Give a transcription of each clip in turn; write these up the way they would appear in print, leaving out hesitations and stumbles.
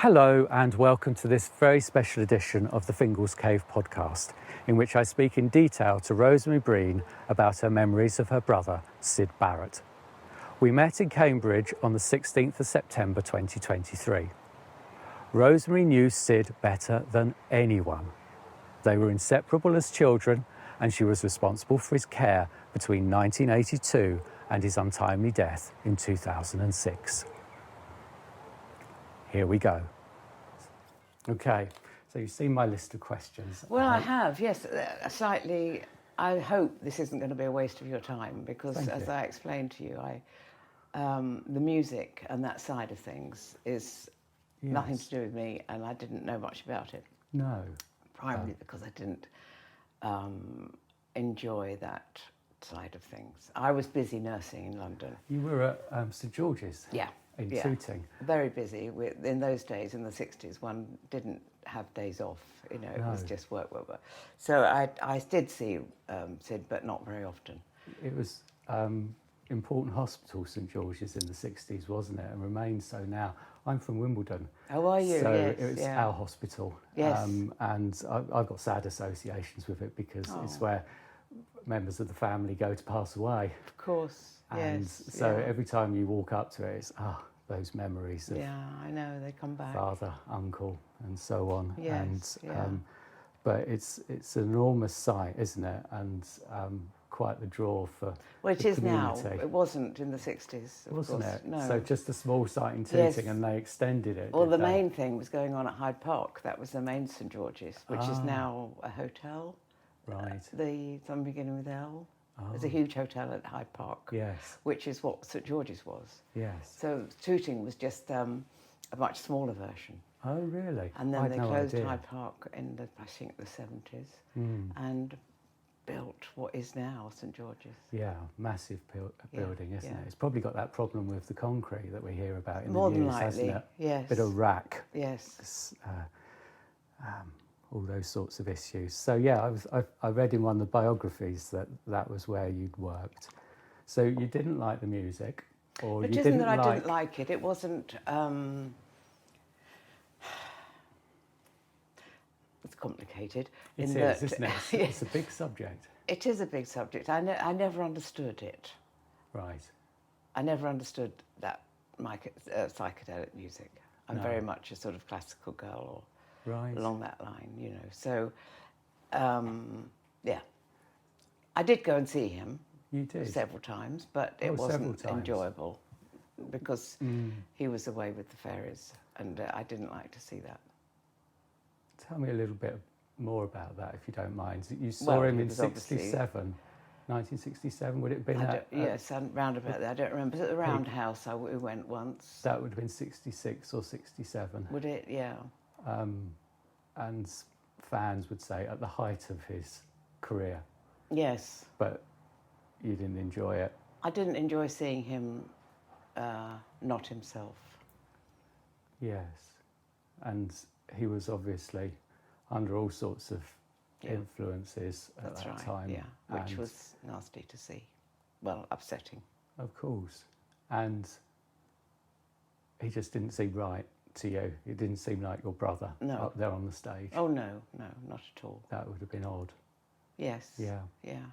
Hello and welcome to this very special edition of the Fingal's Cave podcast, in which I speak in detail to Rosemary Breen about her memories of her brother, Syd Barrett. We met in Cambridge on the 16th of September 2023. Rosemary knew Syd better than anyone. They were inseparable as children, and she was responsible for his care between 1982 and his untimely death in 2006. Here we go. Okay, so you've seen my list of questions. Well, I have, yes. Slightly, I hope this isn't going to be a waste of your time because, as I explained to you, the music and that side of things is nothing to do with me, and I didn't know much about it. No. Primarily because I didn't enjoy that side of things. I was busy nursing in London. You were at St George's? Yeah. In Tooting. Very busy. In those days, in the 60s, one didn't have days off. You know, it was just work. So I did see Syd, but not very often. It was important hospital, St George's, in the 60s, wasn't it? And remains so now. I'm from Wimbledon. Oh, are you? So yes, it was our hospital. Yes. And I've got sad associations with it because it's where members of the family go to pass away. Of course. And so every time you walk up to it, it's those memories of I know, they come back. father, uncle, and so on. Yes, and but it's an enormous site, isn't it? And quite the draw for it the is community. now. It wasn't in the 60s, wasn't it? No. So just a small site in Tooting, and they extended it. Well, the main thing was going on at Hyde Park. That was the main St George's, which is now a hotel. Right. Something beginning with L. There's a huge hotel at Hyde Park. Yes. Which is what St George's was. Yes. So Tooting was just a much smaller version. Oh, really? And then they closed idea. Hyde Park in I think the 70s and built what is now St George's. Yeah, massive building, isn't it? It's probably got that problem with the concrete that we hear about in More the news, than likely, hasn't it? yes. Bit of rack. Yes. All those sorts of issues. So yeah, I read in one of the biographies that was where you'd worked. So you didn't like the music, or It you isn't didn't that I like... didn't like it. It wasn't. It's complicated. It is, isn't it? It's a big subject. It is a big subject. I never understood it. Right. I never understood that psychedelic music. I'm very much a sort of classical girl, or along that line, you know. So, I did go and see him. You did? Several times, but it wasn't enjoyable because he was away with the fairies, and I didn't like to see that. Tell me a little bit more about that, if you don't mind. You saw him in 1967, would it have been? Yes, round about there. I don't remember. It was at the Roundhouse we went once. That would have been 66 or 67. Would it? Yeah. And fans would say at the height of his career. Yes. But you didn't enjoy it. I didn't enjoy seeing him not himself. Yes. And he was obviously under all sorts of influences at that time. Yeah, which was nasty to see. Well, upsetting. Of course. And he just didn't seem right to you. It didn't seem like your brother up there on the stage. Oh, no, not at all. That would have been odd. Yes. Yeah. Yeah.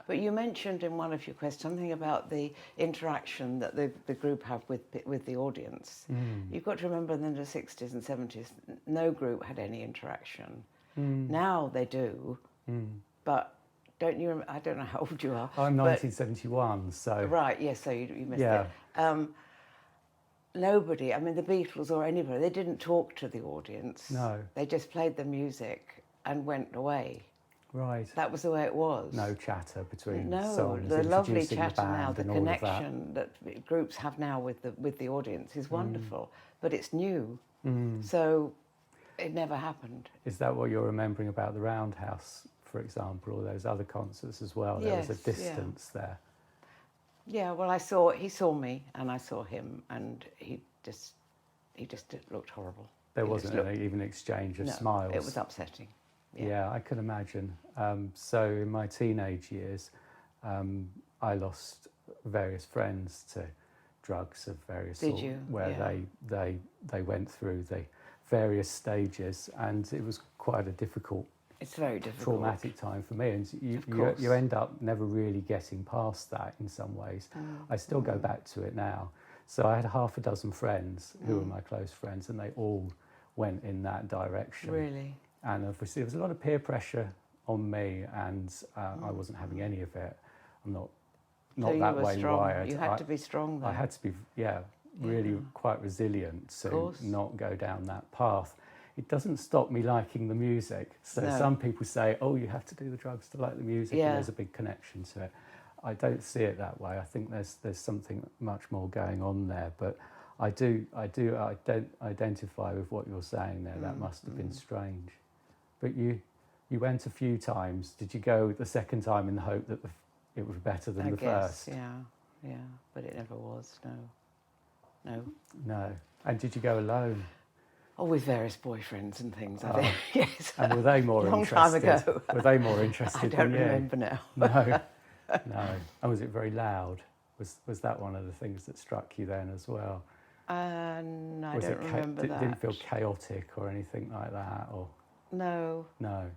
But you mentioned in one of your questions something about the interaction that the group have with the audience. You've got to remember in the 60s and 70s, no group had any interaction. Now they do, but don't you? I don't know how old you are. I'm 1971, so... Right, yes, so you missed it. Nobody, I mean the Beatles or anybody, they didn't talk to the audience. No. They just played the music and went away. Right. That was the way it was. No chatter between songs, the lovely introducing chatter the band now, the and all connection that groups have now with the audience is wonderful, but it's new, so it never happened. Is that what you're remembering about the Roundhouse, for example, or those other concerts as well? There was a distance there. Yeah, well, he saw me and I saw him, and he just looked horrible. There wasn't even an exchange of smiles. It was upsetting. Yeah, I can imagine. So in my teenage years, I lost various friends drugs of various Did sort, you? where Yeah. they went through the various stages, and it was quite a difficult, It's very difficult. traumatic time for me, and Of course. you end up never really getting past that in some ways. I still go back to it now. So I had half a dozen friends who were my close friends, and they all went in that direction. Really? And obviously there was a lot of peer pressure on me, and I wasn't having any of it. I'm not So you that were way strong. wired. You had to be strong then. I had to be, really quite resilient to not go down that path. It doesn't stop me liking the music. So No. some people say, oh, you have to do the drugs to like the music, Yeah. and there's a big connection to it. I don't see it that way. I think there's something much more going on there. But I do identify with what you're saying there. That must have been strange. But you went a few times. Did you go the second time in the hope that it was better than the first? Yeah. But it never was. No. No. And did you go alone? Oh, with various boyfriends and things, I think. Yes. And were they more Long interested? time ago. Were they more interested I don't than you? remember now. No. And was it very loud? Was that one of the things that struck you then as well? No, I don't remember that. Didn't feel chaotic or anything like that, or No, no?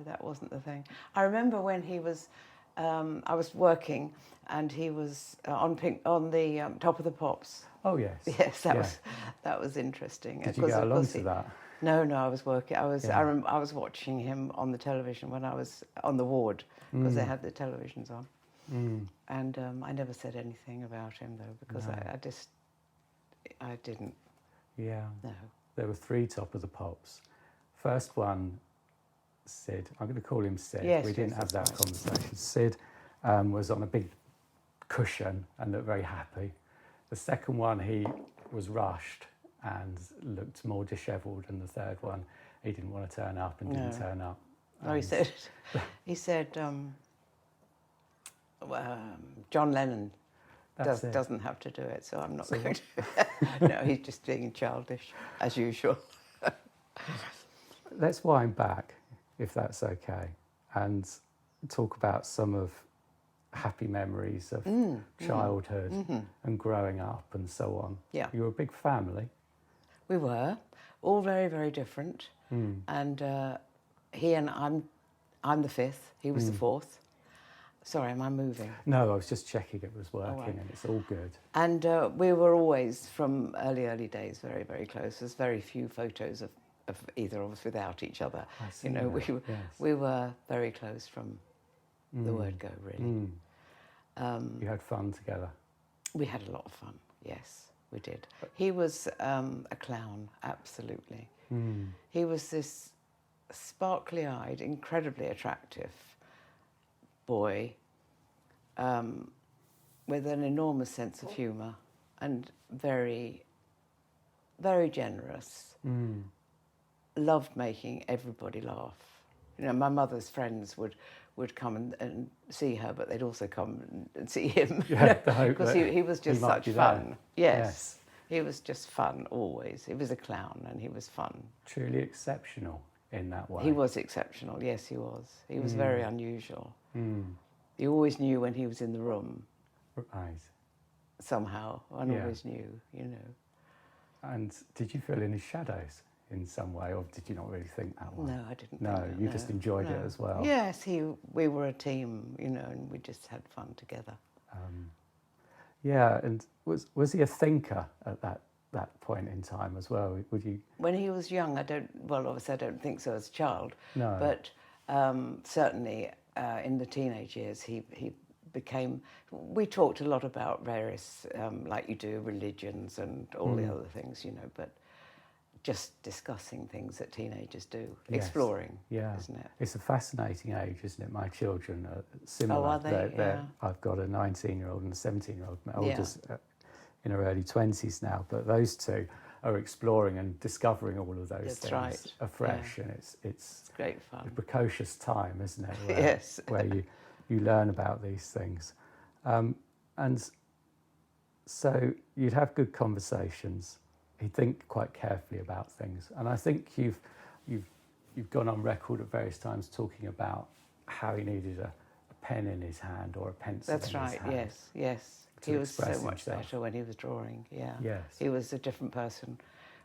that wasn't the thing. I remember when he was, I was working, and he was on the Top of the Pops. Oh yes. Yes, that was interesting. Did you go along to that? No, I was working. I was watching him on the television when I was on the ward, because they had the televisions on. And I never said anything about him though, because I didn't. Yeah. No. There were 3 Top of the Pops. First one, Syd. I'm going to call him Syd. Yes, we didn't have that conversation. Syd was on a big cushion and looked very happy. The second one, he was rushed and looked more dishevelled, and the third one, he didn't want to turn up and didn't turn up. No, he said, John Lennon doesn't have to do it, so I'm not going to. No, he's just being childish, as usual. Let's wind back, if that's okay, and talk about some of happy memories of childhood and growing up and so on. Yeah. You were a big family. We were, all very, very different. And he and I'm the 5th, he was the 4th. Sorry, am I moving? No, I was just checking it was working, and it's all good. And we were always, from early days, very, very close. There's very few photos of either of us without each other. I see We were very close from the word go, really. You had fun together. We had a lot of fun, yes, we did. He was a clown, absolutely. He was this sparkly-eyed, incredibly attractive boy with an enormous sense of humour and very, very generous. Loved making everybody laugh. You know, my mother's friends would come and see her, but they'd also come and see him. Because he was just such fun. Yes. He was just fun always. He was a clown and he was fun. Truly exceptional in that way. He was exceptional, yes he was. He was very unusual. You always knew when he was in the room. Right. Somehow, one always knew, you know. And did you feel in his shadows in some way, or did you not really think that way? No, I didn't. No, think that, you just enjoyed it as well. Yes, we were a team, you know, and we just had fun together. Yeah, and was he a thinker at that point in time as well? Would you? When he was young, obviously I don't think so as a child. No. But certainly in the teenage years, he became. We talked a lot about various, like you do, religions and all the other things, you know, but just discussing things that teenagers do, exploring, isn't it? It's a fascinating age, isn't it? My children are similar. Oh, are they? I've got a 19-year-old and a 17-year-old. My oldest in her early 20s now, but those two are exploring and discovering all of those things afresh, and it's great fun. A precocious time, isn't it? Where, where you learn about these things, and so you'd have good conversations. He'd think quite carefully about things, and I think you've gone on record at various times talking about how he needed a pen in his hand or a pencil. That's in his right. hand. Yes. He was so express much himself. better when he was drawing. Yeah. Yes. He was a different person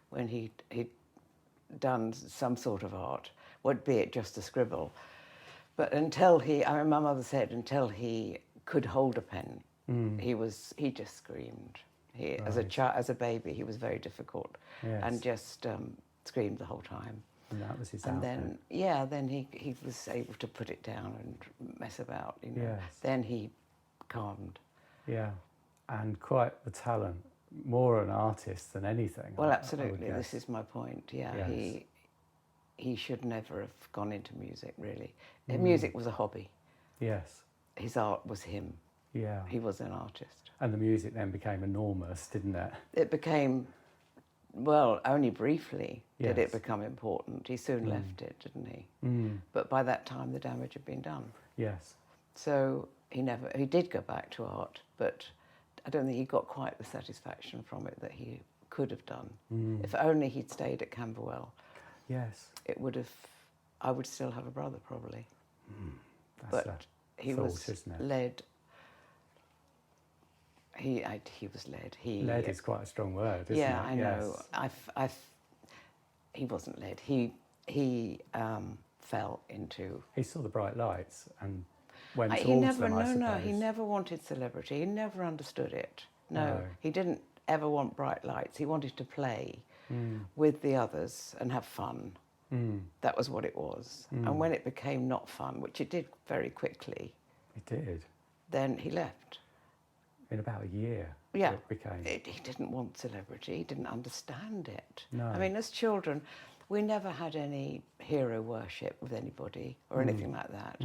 when he'd done some sort of art, be it just a scribble. But until my mother said, until he could hold a pen, he just screamed. As a child, as a baby, he was very difficult, and just screamed the whole time. And that was his And outlet. then he was able to put it down and mess about. Yes. Then he calmed. Yeah, and quite the talent, more an artist than anything. Well, I absolutely. would This guess. is my point. Yeah, Yes. he should never have gone into music. Really, music was a hobby. Yes. His art was him. Yeah. He was an artist. And the music then became enormous, didn't it? It became, well, only briefly did Yes. it become important. He soon left it, didn't he? But by that time, the damage had been done. Yes. So he did go back to art, but I don't think he got quite the satisfaction from it that he could have done. If only he'd stayed at Camberwell, Yes. I would still have a brother probably. That's But he thought, was isn't it? led. He was led. Led is quite a strong word, isn't it? Yeah, I know. Yes. He wasn't led. He fell into. He saw the bright lights and went He towards never. them, I No, suppose. he never wanted celebrity. He never understood it. No, No. he didn't ever want bright lights. He wanted to play with the others and have fun. That was what it was. And when it became not fun, which it did very quickly, He did. then he left. In about a year, Yeah, it became. he didn't want celebrity. He didn't understand it. No. I mean, as children, we never had any hero worship with anybody or anything like that.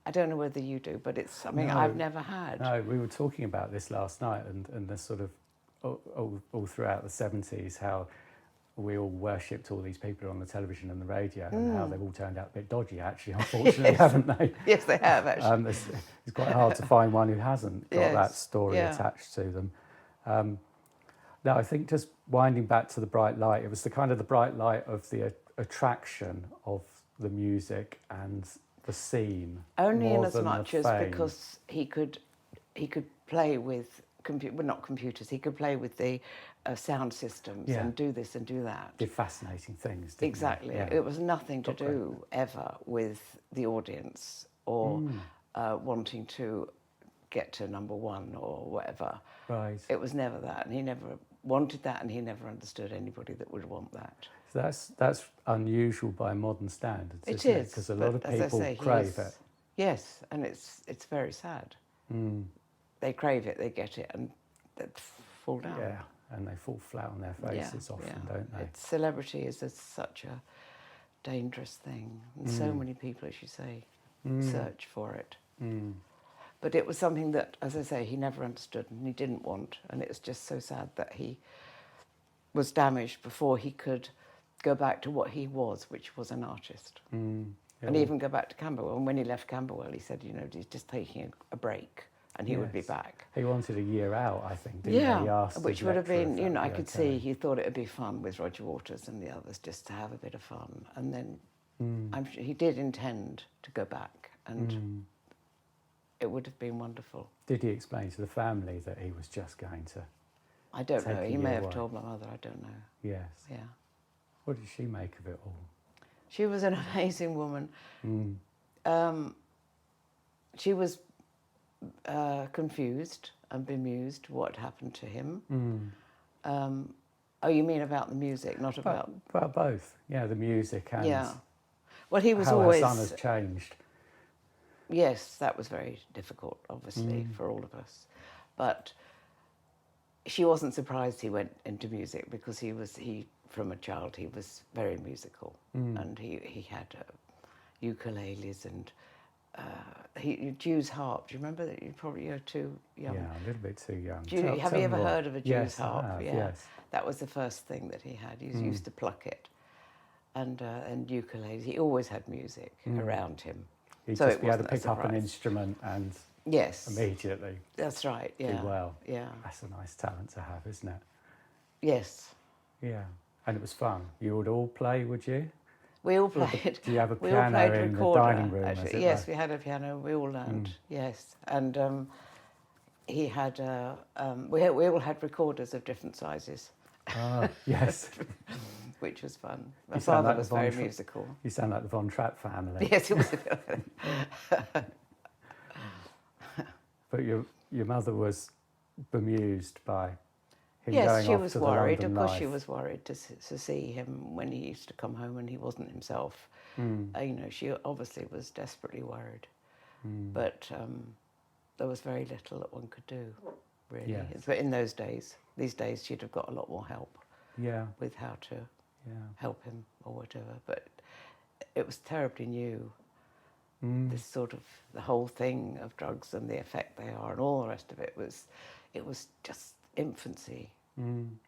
I don't know whether you do, but it's something No. I've never had. No, we were talking about this last night, and the sort of all throughout the 70s, how we all worshipped all these people on the television and the radio, and how they've all turned out a bit dodgy, actually, unfortunately, Yes. haven't they? Yes, they have, actually. It's quite hard to find one who hasn't got Yes, that story yeah. attached to them. No, I think just winding back to the bright light, it was the kind of the bright light of the attraction of the music and the scene. Only in more as than the much as fame. because he could play with not computers. He could play with the sound systems Yeah. and do this and do that. Did fascinating things, didn't he? Exactly. Yeah. It was nothing to Got great. do ever with the audience or wanting to get to number one or whatever. Right. It was never that, and he never wanted that, and he never understood anybody that would want that. So that's unusual by modern standards, It isn't is, Because a but lot of as I people say, he crave is- it. Yes, and it's very sad. They crave it, they get it, and they fall down. Yeah, and they fall flat on their faces often, don't they? Celebrity is such a dangerous thing, and so many people, as you say, search for it. But it was something that, as I say, he never understood and he didn't want, and it's just so sad that he was damaged before he could go back to what he was, which was an artist. And even go back to Camberwell. And when he left Camberwell, he said, he's just taking a break, and he would be Yes. back. He wanted a year out, I think, didn't he? He asked which his would have lecturer been, if that'd I be could okay. see he thought it would be fun with Roger Waters and the others, just to have a bit of fun. And then I'm sure he did intend to go back, and it would have been wonderful. Did he explain to the family that he was just going to? I don't Take know. a He may year have away. told my mother. I don't know. Yes. Yeah. What did she make of it all? She was an amazing woman. She was confused and bemused what happened to him. Oh, you mean about the music, not about... But both, yeah, the music and Yeah. Well, he was how always... her son has changed. Yes, that was very difficult, obviously, for all of us. But she wasn't surprised he went into music because from a child, he was very musical. And he had ukuleles and Jew's harp. Do you remember that? You're too young. Yeah, a little bit too young. Have you ever heard of a Jew's Yes, harp? I have, Yeah. yes. That was the first thing that he had. He used to pluck it. And ukuleles. He always had music around him. He'd So just it be able to wasn't a pick up an surprise. instrument and Yes. immediately That's right, yeah. do well. Yeah. That's a nice talent to have, isn't it? Yes. Yeah. And it was fun. You would all play, would you? We all played. Do you have a We all piano played in the recorder, dining room? as actually. it Yes, were? we had a piano. We all learned. Yes, and he had we all had recorders of different sizes. Ah, yes. Which was fun. My father like was very musical. You sound like the Von Trapp family. Yes, it was a bit. But your mother was bemused by him Yes, going she off was to the worried. London Of course, life. she was worried to see him when he used to come home and he wasn't himself. You know, she obviously was desperately worried. But there was very little that one could do, really. Yes. But in those days, these days, she'd have got a lot more help Yeah. with how to Yeah. help him or whatever. But it was terribly new. This sort of the whole thing of drugs and the effect they are and all the rest of it was just infancy.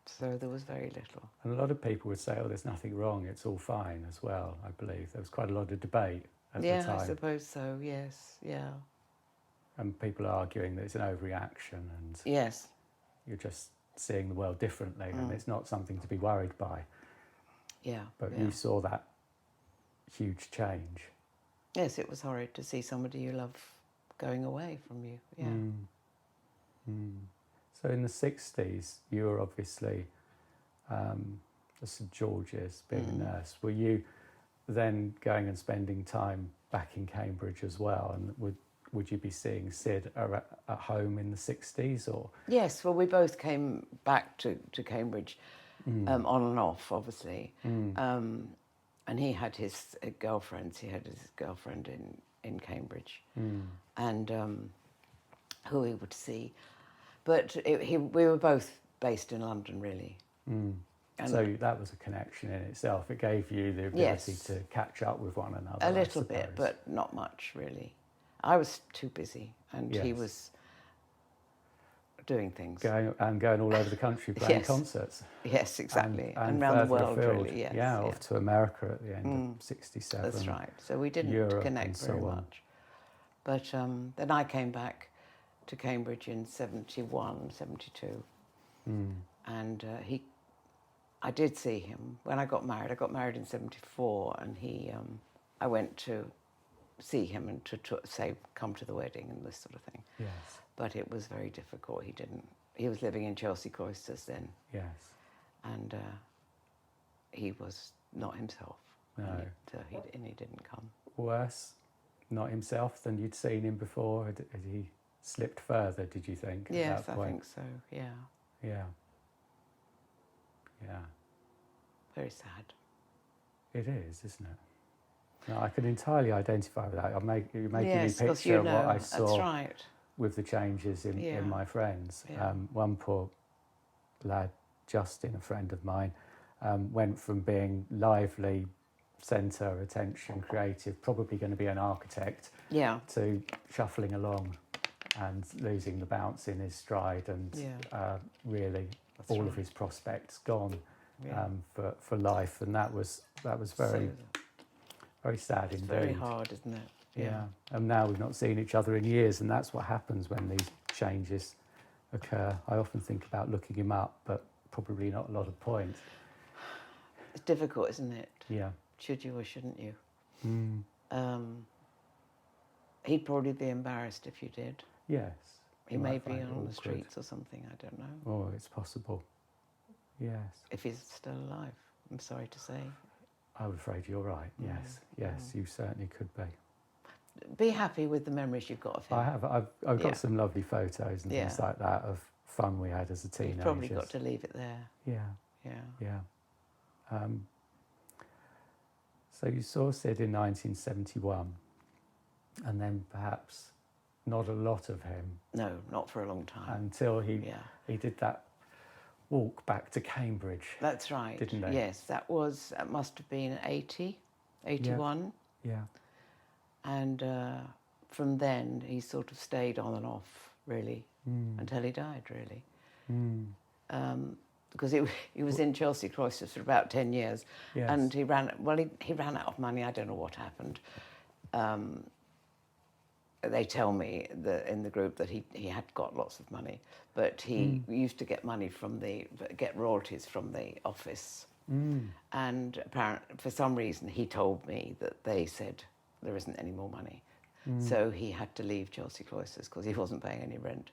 So there was very little. And a lot of people would say, "Oh, there's nothing wrong; it's all fine." As well, I believe there was quite a lot of debate at the time. I suppose so. Yes, yeah. And people arguing that it's an overreaction and Yes. you're just seeing the world differently and it's not something to be worried by. Yeah. But yeah. you saw that huge change. Yes, it was horrid to see somebody you love going away from you. Yeah. So in the 60s, you were obviously at St George's being a nurse. Were you then going and spending time back in Cambridge as well? And would you be seeing Syd at home in the 60s or? Yes, well, we both came back to Cambridge on and off, obviously. And he had his girlfriends. He had his girlfriend in Cambridge and who he would see. But we were both based in London, really. And so that was a connection in itself. It gave you the ability to catch up with one another. A little bit, but not much, really. I was too busy, and he was doing things. Going all over the country playing concerts. Yes, exactly. And around the world, afield. really, yes. Yeah, off to America at the end of 67. That's right. So we didn't Europe connect very much. But then I came back to Cambridge in 71, 72. And I did see him when I got married. I got married in 74, and I went to see him and to say, come to the wedding and this sort of thing. Yes. But it was very difficult. He was living in Chelsea Cloisters then. Yes. And he was not himself. No. And he didn't come. Worse, not himself than you'd seen him before? Had he slipped further, did you think? Yes, I think so, yeah. Yeah. Yeah. Very sad. It is, isn't it? No, I can entirely identify with that. You're making me Yes, picture you know, what I saw that's right. with the changes in my friends. Yeah. One poor lad, Justin, a friend of mine, went from being lively, centre, attention, creative, probably going to be an architect, to shuffling along and losing the bounce in his stride and really that's all of his prospects gone for life. And that was very... very sad indeed. Very hard, isn't it? Yeah. And now we've not seen each other in years, and that's what happens when these changes occur. I often think about looking him up, but probably not a lot of point. It's difficult, isn't it? Yeah. Should you or shouldn't you? He'd probably be embarrassed if you did. Yes. He may be on the streets or something, I don't know. Oh, it's possible. Yes. If he's still alive, I'm sorry to say. I'm afraid you're right, yes. Yes, you certainly could be. Be happy with the memories you've got of him. I have. I've got some lovely photos and things like that of fun we had as a teenager. You've probably got to leave it there. Yeah. So you saw Syd in 1971, and then perhaps not a lot of him. No, not for a long time. Until he did that walk back to Cambridge. That's right. Didn't they? Yes, that must have been 81. Yeah. And from then he sort of stayed on and off, really, until he died, really. Because he was in Chelsea Cloisters for about 10 years, and he ran out of money. I don't know what happened. They tell me in the group that he had got lots of money, but he used to get royalties from the office. And apparently, for some reason, he told me that they said there isn't any more money. So he had to leave Chelsea Cloisters because he wasn't paying any rent.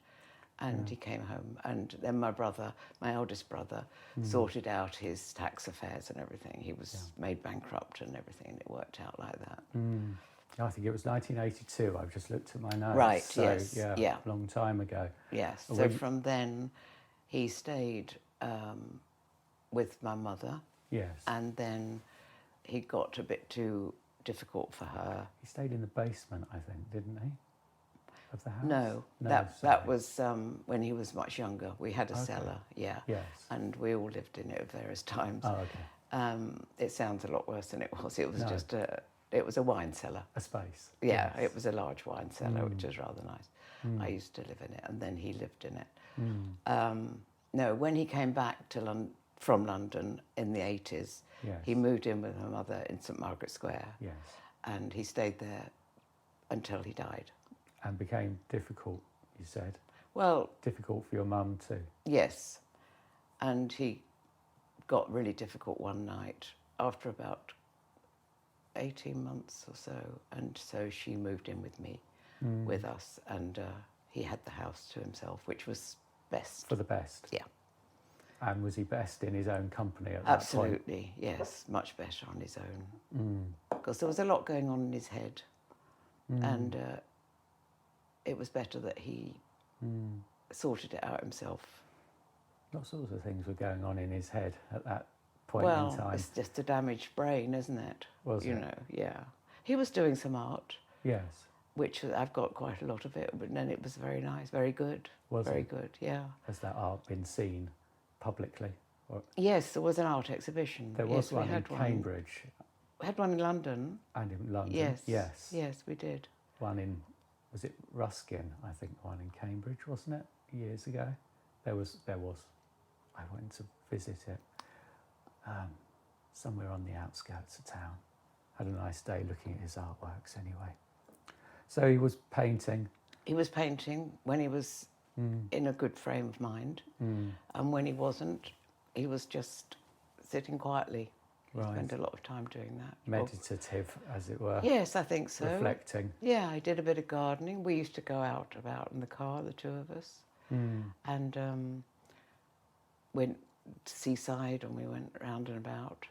and he came home. And then my brother, my eldest brother, sorted out his tax affairs and everything. He was made bankrupt and everything, and it worked out like that. I think it was 1982. I've just looked at my notes. Right, so, yes. Yeah. A long time ago. Yes. So from then, he stayed with my mother. Yes. And then he got a bit too difficult for her. He stayed in the basement, I think, didn't he? Of the house? No, that was when he was much younger. We had a cellar, yeah. Yes. And we all lived in it at various times. Oh, okay. It sounds a lot worse than it was. It was just it was a wine cellar. A space. Yeah, yes. It was a large wine cellar, which was rather nice. I used to live in it, and then he lived in it. No, when he came back to from London in the 80s, he moved in with my mother in St Margaret's Square. Yes. And he stayed there until he died. And became difficult, you said? Well... Difficult for your mum too? Yes. And he got really difficult one night after about 18 months or so. And so she moved in with me, with us. And he had the house to himself, which was best. For the best? Yeah. And was he best in his own company at that point? Absolutely, yes. Much better on his own. Because there was a lot going on in his head. And... it was better that he sorted it out himself. What sorts of things were going on in his head at that point in time? Well, it's just a damaged brain, isn't it? Was it? You know, yeah. He was doing some art. Yes. Which I've got quite a lot of it, but then it was very nice, very good. Was very it? Good, yeah. Has that art been seen publicly? Or... Yes, there was an art exhibition. There was one in Cambridge. We had one in London. And in London? Yes. Yes. Yes, we did. One in... Was it Ruskin? I think one in Cambridge, wasn't it? Years ago. There was. I went to visit it. Somewhere on the outskirts of town. Had a nice day looking at his artworks anyway. So he was painting. He was painting when he was in a good frame of mind. And when he wasn't, he was just sitting quietly. Right. Spent a lot of time doing that. Meditative, as it were. Yes, I think so. Reflecting. Yeah, I did a bit of gardening. We used to go out about in the car, the two of us, and went to seaside, and we went round and about.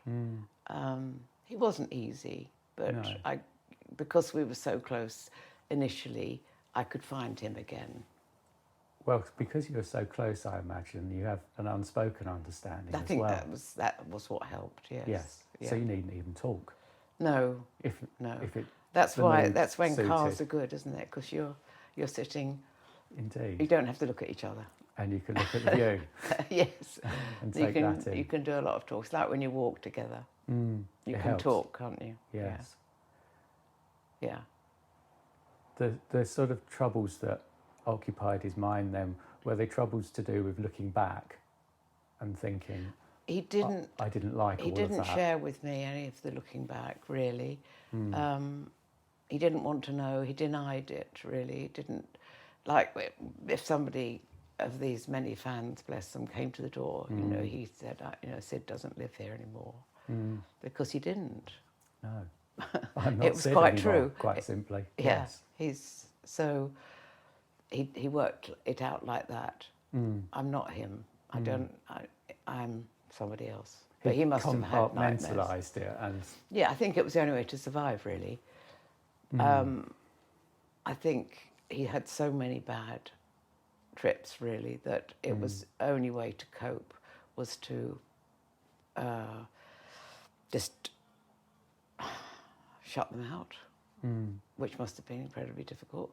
It wasn't easy, but no. Because we were so close initially, I could find him again. Well, because you were so close, I imagine you have an unspoken understanding. I think that was what helped. Yes. Yes. Yeah. So you needn't even talk. No. If it. That's when cars are good, isn't it? Because you're sitting. Indeed. You don't have to look at each other. And you can look at the view. Yes. And take that in. You can do a lot of talk. It's like when you walk together. You can talk, can't you? Yes. Yeah. The sort of troubles that occupied his mind then, were they troubles to do with looking back and thinking, I didn't like all of that? He didn't share with me any of the looking back, really. He didn't want to know. He denied it, really. He didn't, like, if somebody of these many fans, bless them, came to the door, you know, he said, Syd doesn't live here anymore. Because he didn't. No. I'm not it was Syd quite anymore, true. Quite simply. Yeah. Yes. He worked it out like that. I'm not him. I'm somebody else. But he must have had nightmares. Compartmentalised it and... Yeah, I think it was the only way to survive, really. I think he had so many bad trips, really, that it was the only way to cope was to just shut them out, which must have been incredibly difficult.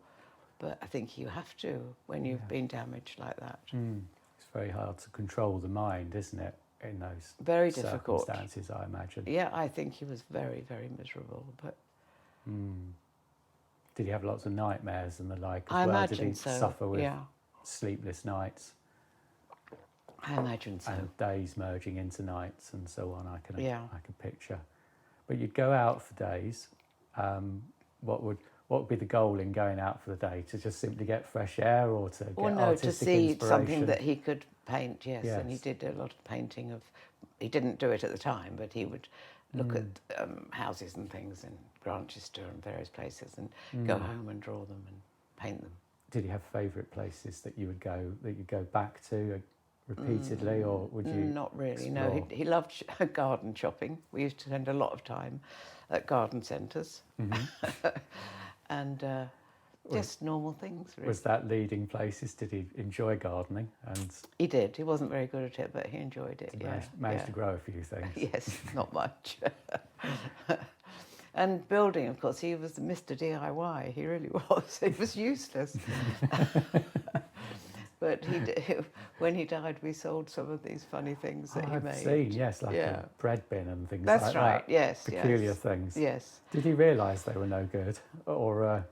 But I think you have to when you've been damaged like that. It's very hard to control the mind, isn't it, in those very difficult circumstances, I imagine. Yeah, I think he was very, very miserable. But did he have lots of nightmares and the like as I well? imagine Did he so. suffer with sleepless nights? I imagine so. And days merging into nights and so on. I can picture. But you'd go out for days. What would be the goal in going out for the day? To just simply get fresh air, or to get artistic to see inspiration? something that he could paint. Yes, and he did a lot of painting of. He didn't do it at the time, but he would look at houses and things in Grantchester and various places, and go home and draw them and paint them. did he have favourite places that you go back to repeatedly, or would you? Not really. explore? No, he loved garden shopping. We used to spend a lot of time at garden centres, and just normal things. Really. Was that leading places? Did he enjoy gardening? And He did. He wasn't very good at it, but he enjoyed it. managed to grow a few things. Yes, not much. And building, of course, he was Mr. DIY. He really was. He was useless. But when he died, we sold some of these funny things that he made. I've seen, yes, like a bread bin and things like that. That's right, yes. Peculiar things. Yes. Did he realise they were no good? Or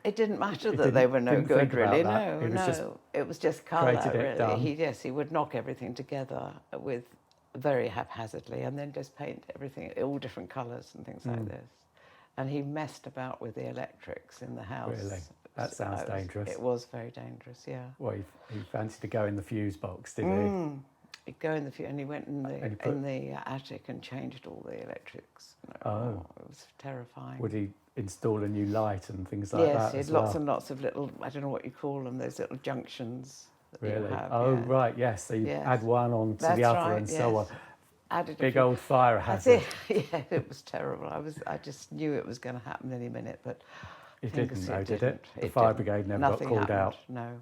it didn't matter that they were no good, really. No, it was just colour, really. He would knock everything together with very haphazardly and then just paint everything all different colours and things like this. And he messed about with the electrics in the house. Really? That sounds dangerous. It was very dangerous, yeah. Well, he fancied to go in the fuse box, did he? He'd go in the fuse, and he went in the attic and changed all the electrics. Oh, it was terrifying. Would he install a new light and things like that? Yes, he had lots and lots of little, I don't know what you call them, those little junctions that you have. Right, yes. So you add one on to the other and so on. Added Big old fire hazard. Yeah, it was terrible. I just knew it was going to happen any minute, but it didn't, though, did it? The fire brigade never got called out. No,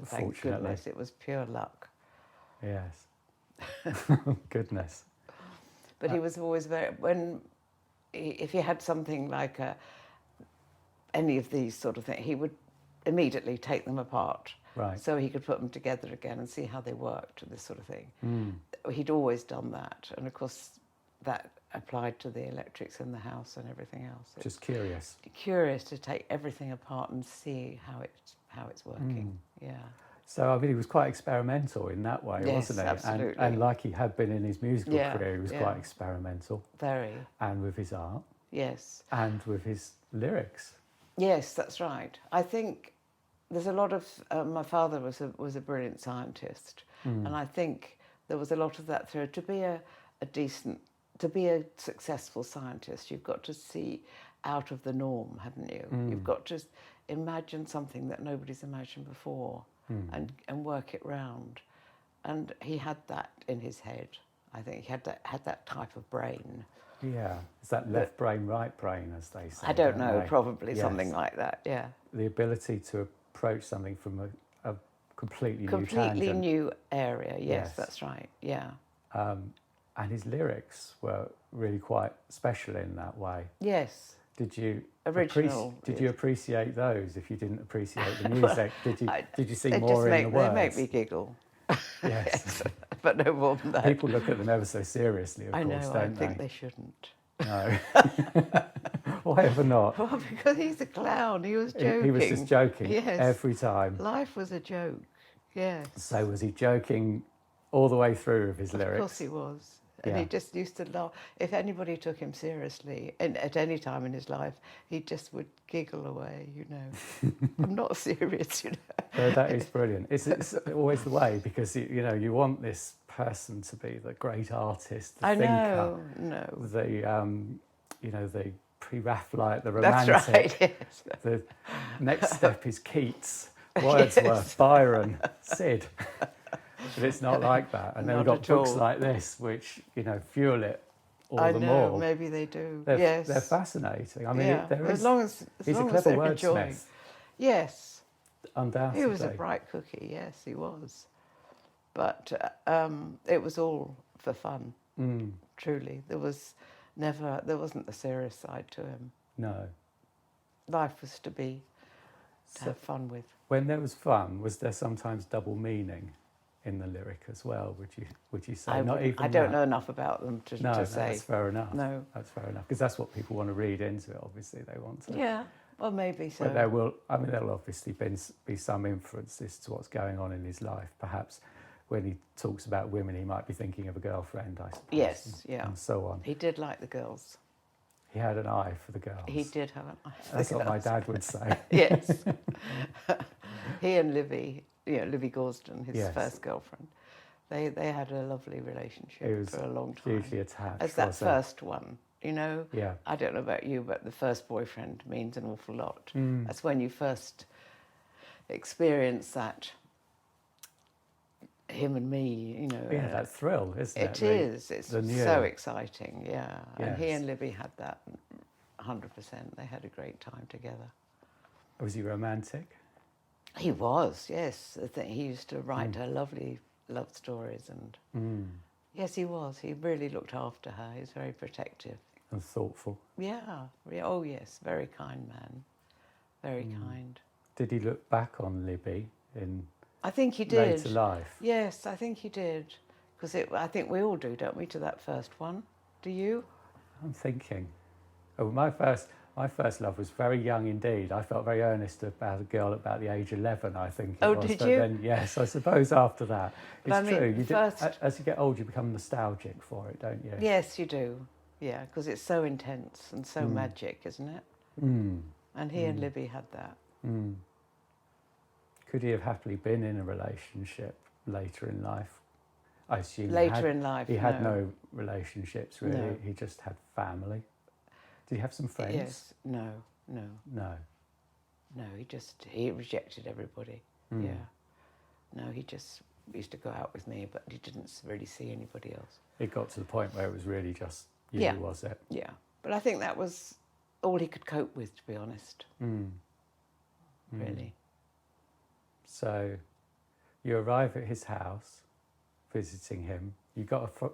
thank goodness. It was pure luck. Yes. Goodness. But he was always if he had something like any of these sort of things, he would immediately take them apart. Right. So he could put them together again and see how they worked, this sort of thing. He'd always done that. And of course, that applied to the electrics in the house and everything else. Just curious. Curious to take everything apart and see how it's working. Yeah. So, I mean, he was quite experimental in that way, wasn't he? Absolutely. And like he had been in his musical career, he was quite experimental. Very. And with his art. Yes. And with his lyrics. Yes, that's right. I think there's a lot of... my father was a brilliant scientist, and I think there was a lot of that through. To be a successful scientist, you've got to see out of the norm, haven't you? You've got to imagine something that nobody's imagined before and work it round. And he had that in his head. I think he had that type of brain. Yeah, is that left brain, right brain, as they say? I don't know, probably something like that, yeah. The ability to approach something from a completely new area, yes, that's right, yeah. And his lyrics were really quite special in that way. Yes. Did you you appreciate those? If you didn't appreciate the music, did you see more in the words? They make me giggle. Yes. But no more than that. People look at them ever so seriously, of course, don't they? I think they shouldn't. No. Why ever not? Well, because he's a clown. He was joking. He was just joking every time. Life was a joke, yes. So was he joking all the way through with his lyrics? Of course he was. And he just used to laugh. If anybody took him seriously, and at any time in his life, he just would giggle away, you know. I'm not serious, you know. That is brilliant. It's always the way, because, you want this person to be the great artist, the thinker. The pre-Raphaelite, the romantic. That's right, yes. The next step is Keats, Wordsworth, Byron, Syd. But it's not like that. And then we've got books like this, which, fuel it all the more. Maybe they do. They're fascinating. I mean, as long as he's a clever wordsmith. Yes. Undoubtedly. He was a bright cookie, yes, he was. But it was all for fun, truly. There wasn't the serious side to him. No. Life was to have fun with. When there was fun, was there sometimes double meaning in the lyric as well, would you say? I don't know enough about them to say. No, that's fair enough. No. That's fair enough, because that's what people want to read into it, obviously. They want to. Yeah, well, maybe so. But there'll obviously be some influences to what's going on in his life. Perhaps when he talks about women, he might be thinking of a girlfriend, I suppose. Yes, and so on. He did like the girls. He had an eye for the girls. He did have an eye for That's the what girls. my dad would say. Yes. He and Libby, Libby Gausden, his first girlfriend, they had a lovely relationship for a long time. Hugely attached. As that first one, Yeah. I don't know about you, but the first boyfriend means an awful lot. That's when you first experience that, him and me, you know. Yeah, that thrill, isn't it? It is. It's the new. so exciting, yeah. And he Yes. and Libby had that 100%. They had a great time together. Was he romantic? He was, yes. I think he used to write her lovely love stories, and yes, he was. He really looked after her. He was very protective. And thoughtful. Yeah. Oh, yes. Very kind man. Very kind. Did he look back on Libby in I think he did. later life? Yes, I think he did. Because I think we all do, don't we, to that first one? Do you? I'm thinking. Oh, my first love was very young indeed. I felt very earnest about a girl about the age of 11, I think it was. Did but you? Then, yes, I suppose after that. It's I mean, true. You first- as you get older, you become nostalgic for it, don't you? Yes, you do. Yeah, because it's so intense and so magic, isn't it? And he and Libby had that. Could he have happily been in a relationship later in life? I assume Later in life, he had no. no relationships really. No. He just had family. Did he have some friends? Yes. No. No. No, he rejected everybody. Yeah. No, he just used to go out with me, but he didn't really see anybody else. It got to the point where it was really just you, Yeah. was it? Yeah. But I think that was all he could cope with, to be honest. Really. So you arrive at his house, visiting him. You got a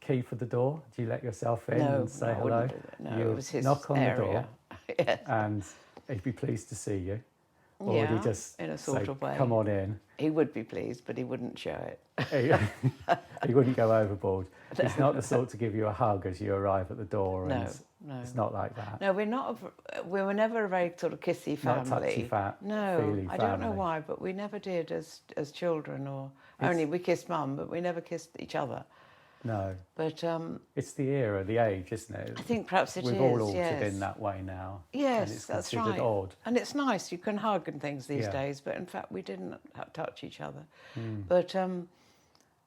key for the door? Do you let yourself in and say I hello? wouldn't do that. No, You it was his knock on area. the door Yes. and he'd be pleased to see you. Or would Yeah, he just in a sort say, of way. come on in? He would be pleased, but he wouldn't show it. He wouldn't go overboard. He's not the sort to give you a hug as you arrive at the door. No, And no. It's not like that. No, we were never a very sort of kissy family. Not touchy-fat, No, feely I don't know family. why, but we never did as children. Only we kissed Mum, but we never kissed each other. No. But It's the era, the age, isn't it? I think perhaps We've all altered in that way now. Yes, and it's that's considered right. odd. And it's nice, you can hug and things these Yeah. days, but in fact we didn't touch each other. But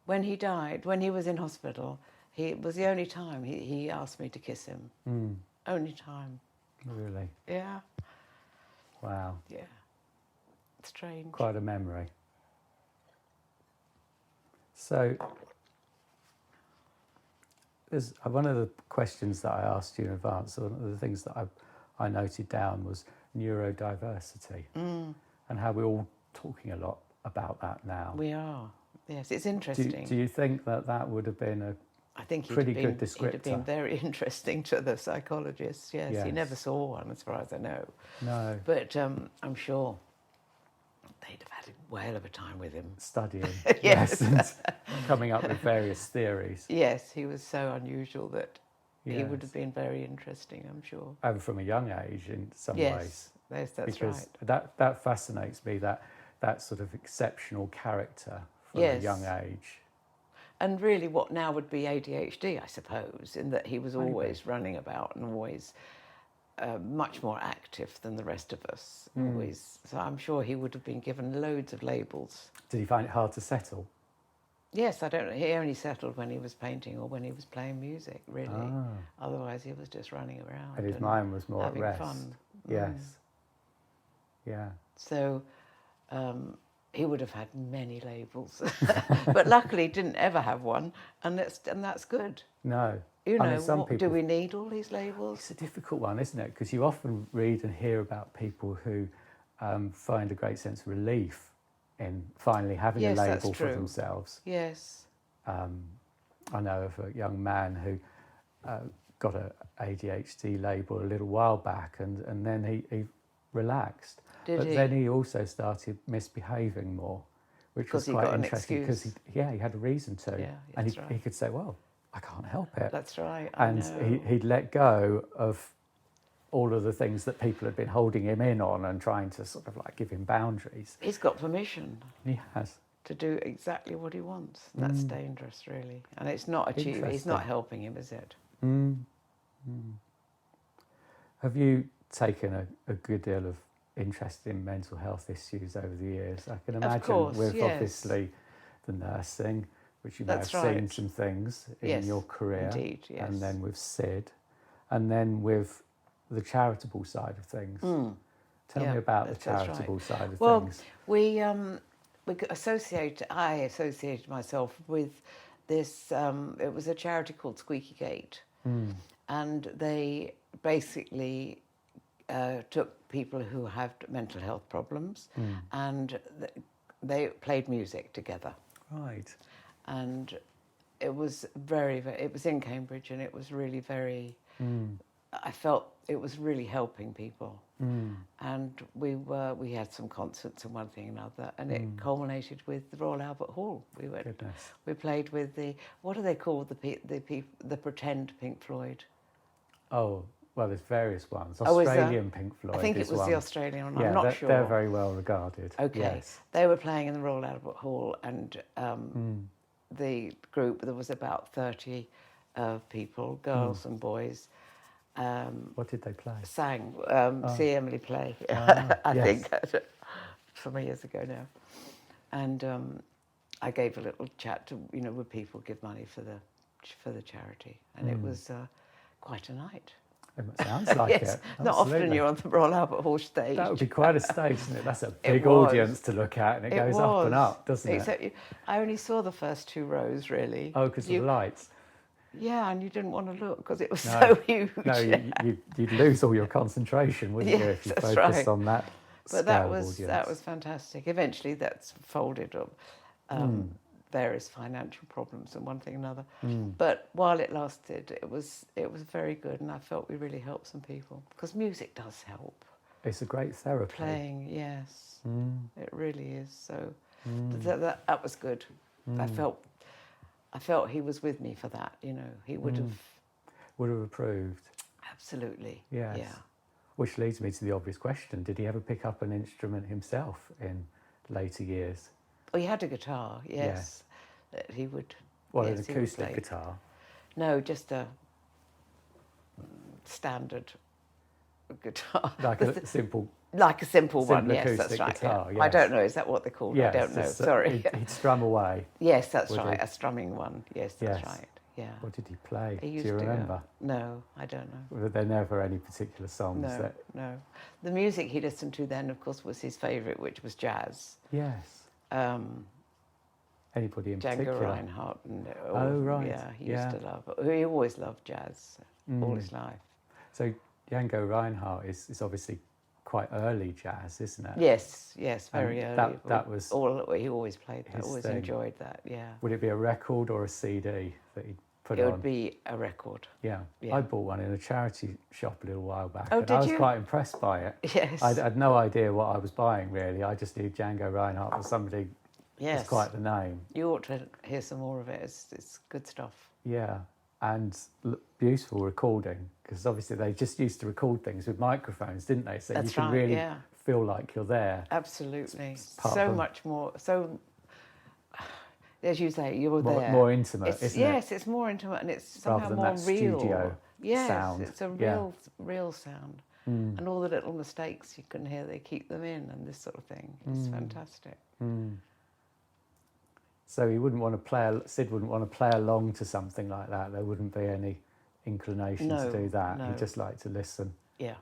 when he died, when he was in hospital, it was the only time he asked me to kiss him. Only time. Really? Yeah, Wow. yeah. Strange. Quite a memory. So, there's one of the questions that I asked you in advance, one of the things that I noted down was neurodiversity and how we're all talking a lot about that now. We are. Yes, it's interesting. Do you think that would have been I think pretty good He'd have been descriptor? very interesting to the psychologists. Yes, Yes. he never saw one, as far as I know. No. But I'm sure they'd have had a whale of a time with him. Studying, Yes. and coming up with various theories. Yes, he was so unusual that he would Yes. have been very interesting, I'm sure. And from a young age in some Yes, ways. yes, that's Because right. that fascinates me, that sort of exceptional character from a Yes. young age. And really what now would be ADHD, I suppose, in that he was always running about and always much more active than the rest of us. Always. So I'm sure he would have been given loads of labels. Did he find it hard to settle? Yes, I don't know. He only settled when he was painting or when he was playing music, really. Otherwise, he was just running around. And his mind was more at having rest. fun. Yes. Yeah. So he would have had many labels. But luckily, didn't ever have one, and that's good. No. You I know, mean, some do people, we need all these labels? it's a difficult one, isn't it? Because you often read and hear about people who find a great sense of relief in finally having Yes, a that's label for true. themselves. Yes. I know of a young man who got a ADHD label a little while back, and then he relaxed. Did but he? then he also started misbehaving more, which was 'Cause he quite got an interesting because excuse. he had a reason to, Yeah, and that's he right. could say, "Well, I can't help it," That's right. I and know. he'd let go of all of the things that people had been holding him in on and trying to sort of like give him boundaries. He's got permission He has. to do exactly what he wants. And that's dangerous, really. And it's not achieving. He's not Interesting. helping him, is it? Have you taken a good deal of interest in mental health issues over the years? I can imagine course, with yes. obviously the nursing, which you may That's have seen right. some things in Yes, your career, indeed, yes. and then with Syd, and then with the charitable side of things. Tell me about the charitable side of well, things. I associated myself with this, it was a charity called Squeaky Gate. And they basically took people who had mental health problems and they played music together. Right. And it was it was in Cambridge, and it was really very, I felt it was really helping people. And we had some concerts and one thing and another, and it culminated with the Royal Albert Hall. We played with what are they called, the pretend Pink Floyd? Oh, well, there's various ones. Australian Pink Floyd. I think it was the Australian one. Yeah, I'm not sure. They're very well regarded. Okay. Yes. They were playing in the Royal Albert Hall, and the group, there was about 30 people, girls and boys. What did they play? Sang. See Emily play. I think some years ago now. And I gave a little chat to, would people give money for the charity, and it was quite a night. It sounds like yes, it. Not often you're on the Royal Albert Hall stage. That would be quite a stage, isn't it? That's a big audience to look at, and it goes up and up, doesn't it? I only saw the first 2 rows, really. Oh, because of the lights? Yeah, and you didn't want to look because it was so huge. No, you'd lose all your concentration, wouldn't you, if you focused on that But that was fantastic. Eventually that's folded up. Various financial problems and one thing and another. But while it lasted, it was very good, and I felt we really helped some people, because music does help. It's a great therapy. Playing, yes, it really is. So that was good. I felt he was with me for that. He would have approved. Absolutely. Yes. Yeah. Which leads me to the obvious question: did he ever pick up an instrument himself in later years? Oh, he had a guitar, yes. That he would. Well, an acoustic guitar? No, just a standard guitar. Like a simple one, yes, that's right. Guitar, yeah. Yes. I don't know, is that what they're called? Yes, I don't know, sorry. He'd strum away. Yes, that's right, a strumming one. Yes, that's right. Yeah. What did he play? Do you remember? No, I don't know. Were there never any particular songs? No. The music he listened to then, of course, was his favourite, which was jazz. Yes. Anybody in Django particular? Reinhardt. Right. Yeah, he used to love it. He always loved jazz all his life. So Django Reinhardt is obviously quite early jazz, isn't it? Yes, very early. That was he always played that. Always enjoyed that. Yeah. Would it be a record or a CD that he'd put on? It would be a record. Yeah. I bought one in a charity shop a little while back. Oh, and I was quite impressed by it. Yes. I had no idea what I was buying, really. I just knew Django Reinhardt was somebody. Yes. It's quite the name. You ought to hear some more of it. It's good stuff. Yeah, and beautiful recording, because obviously they just used to record things with microphones, didn't they? So you can really feel like you're there. Absolutely. So much more. So, as you say, you're there. More intimate, isn't it? Yes, it's more intimate, and it's somehow more real. Studio sound. It's a real sound. And all the little mistakes you can hear, they keep them in, and this sort of thing. It's fantastic. So Syd wouldn't want to play along to something like that. There wouldn't be any inclination to do that. No. He'd just like to listen. Yeah.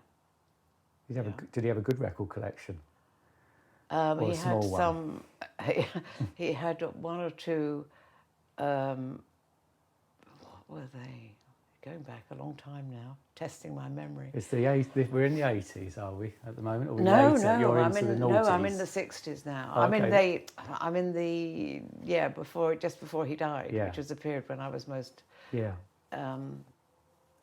Did he have a good record collection? He had some. He had one or two. What were they? Going back a long time now. Testing my memory. We're in the 80s, are we at the moment? Or No, You're into the noughties? I'm in the 60s now. Oh, okay. I'm in the just before he died, which was the period when I was most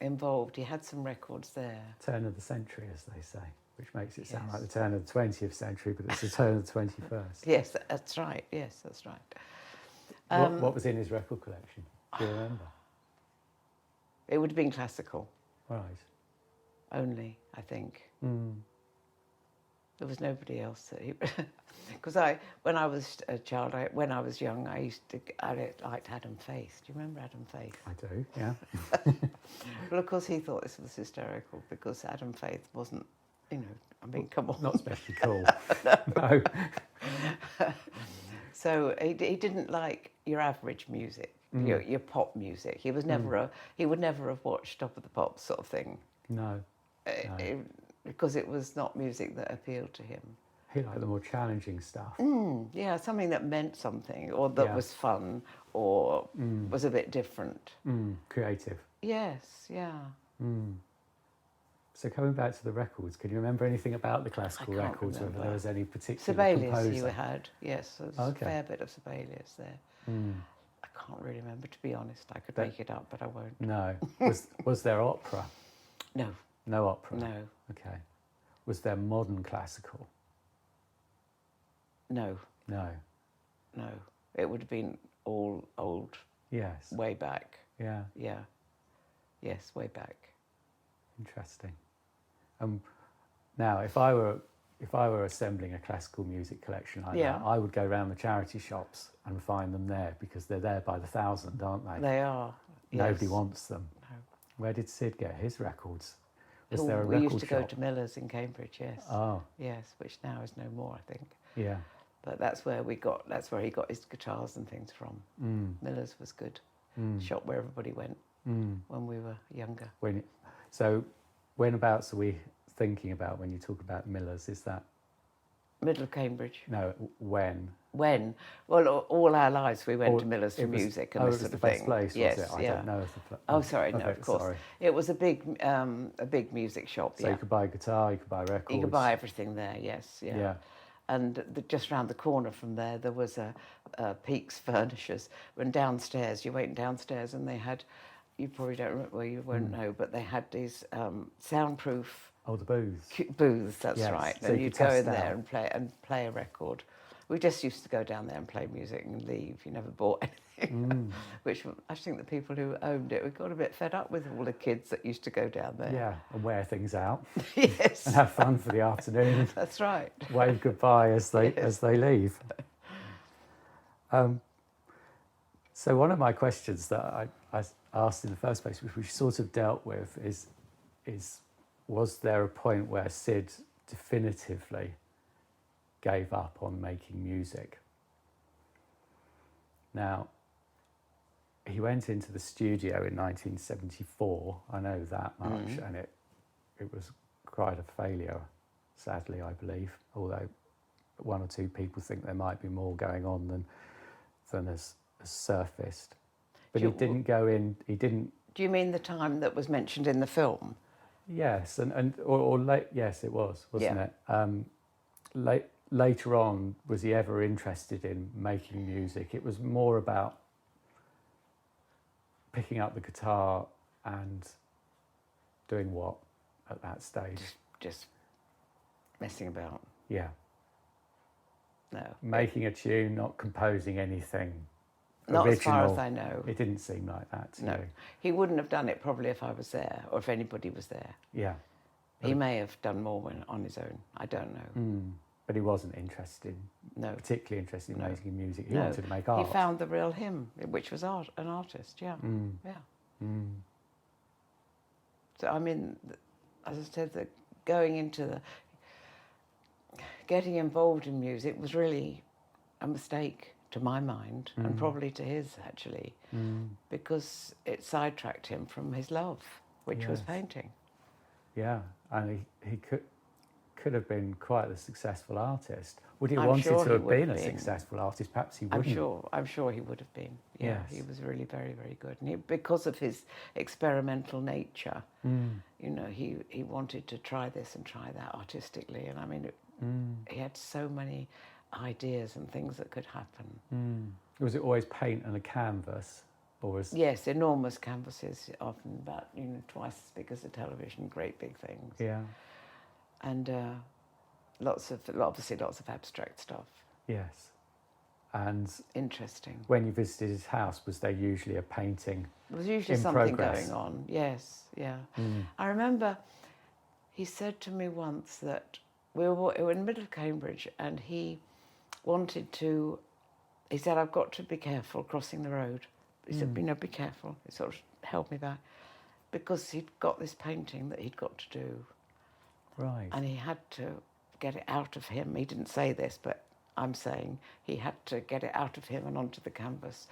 involved. He had some records there. Turn of the century, as they say, which makes it sound like the turn of the 20th century, but it's the turn of the 21st. Yes, that's right. What was in his record collection? Do you remember? It would have been classical. Right. Only, I think. There was nobody else that he... Because when I was a child, when I was young, I liked Adam Faith. Do you remember Adam Faith? I do, yeah. Well, of course, he thought this was hysterical because Adam Faith wasn't, come on. Not especially cool. No. So he didn't like your average music. Your pop music. He was never he would never have watched Top of the Pops sort of thing. No. because it was not music that appealed to him. He liked the more challenging stuff. Yeah, something that meant something, or that was fun, or was a bit different. Creative. Yes, yeah. So coming back to the records, can you remember anything about the classical records, remember. whether there was any particular Sibelius composer? you had, yes, there's a fair bit of Sibelius there. I can't really remember, to be honest. I could make it up, but I won't. No. Was there opera? No. No opera? No. Okay. Was there modern classical? No. No. No. It would have been all old. Yes. Way back. Yeah. Yeah. Yes, way back. Interesting. Now, if I were assembling a classical music collection like that, I would go around the charity shops and find them there, because they're there by the thousand, aren't they? They are. Nobody wants them. No. Where did Syd get his records? Was there a we record used to go shop? to Miller's in Cambridge, yes. Oh. Yes, which now is no more, I think. Yeah. But that's where he got his guitars and things from. Miller's was good. Shop where everybody went when we were younger. So whenabouts are we thinking about when you talk about Miller's? Is that Middle of Cambridge. no? When? When? Well, all our lives we went to Miller's for music and this sort of thing. It was the best place, yes, was it? I don't know if the place. Oh, sorry, no, of course. Sorry. It was a big music shop. So you could buy a guitar, you could buy records. You could buy everything there. Yes, yeah. And just round the corner from there was a Peake's Furnishers. When downstairs, you went downstairs, and they had. You probably don't remember, well, you won't know, but they had these soundproof. Oh, the booths. Booths, that's right. So and you you'd could go test in there out. and play a record. We just used to go down there and play music and leave. You never bought anything. Which I think the people who owned it, we got a bit fed up with all the kids that used to go down there. Yeah, and wear things out. Yes. And have fun for the afternoon. That's right. Wave goodbye as they leave. So one of my questions that I asked in the first place, which we sort of dealt with, is was there a point where Syd definitively gave up on making music? Now, he went into the studio in 1974, I know that much, and it was quite a failure, sadly, I believe, although one or two people think there might be more going on than has surfaced. But he didn't go in, he didn't... Do you mean the time that was mentioned in the film? Yes, yes, it was, wasn't it? Later on, was he ever interested in making music? It was more about picking up the guitar and doing what at that stage? Just messing about. Yeah. No. Making a tune, not composing anything Not original. as far as I know. It didn't seem like that to No. you. He wouldn't have done it probably if I was there or if anybody was there. Yeah. He may have done more on his own. I don't know. But he wasn't interested, particularly interested in making music. He wanted to make art. He found the real him, which was an artist, yeah. So, I mean, as I said, getting involved in music was really a mistake to my mind, and probably to his, actually, because it sidetracked him from his love, which was painting. Yeah, and he could have been quite a successful artist. Would he have wanted to have been a successful artist? Perhaps he wouldn't. I'm sure he would have been. Yeah, yes. He was really very, very good. And because of his experimental nature, you know, he wanted to try this and try that artistically. And I mean, he had so many ideas and things that could happen. Was it always paint and a canvas? Yes, enormous canvases, often about twice as big as a television, great big things. Yeah. And obviously lots of abstract stuff. Yes. And interesting. When you visited his house, was there usually a painting? There was usually something going on. Yes, yeah. I remember he said to me once that we were in the middle of Cambridge, and he said, I've got to be careful crossing the road. He said, be careful. It sort of held me back, because he'd got this painting that he'd got to do. Right. And he had to get it out of him. He didn't say this, but I'm saying he had to get it out of him and onto the canvas.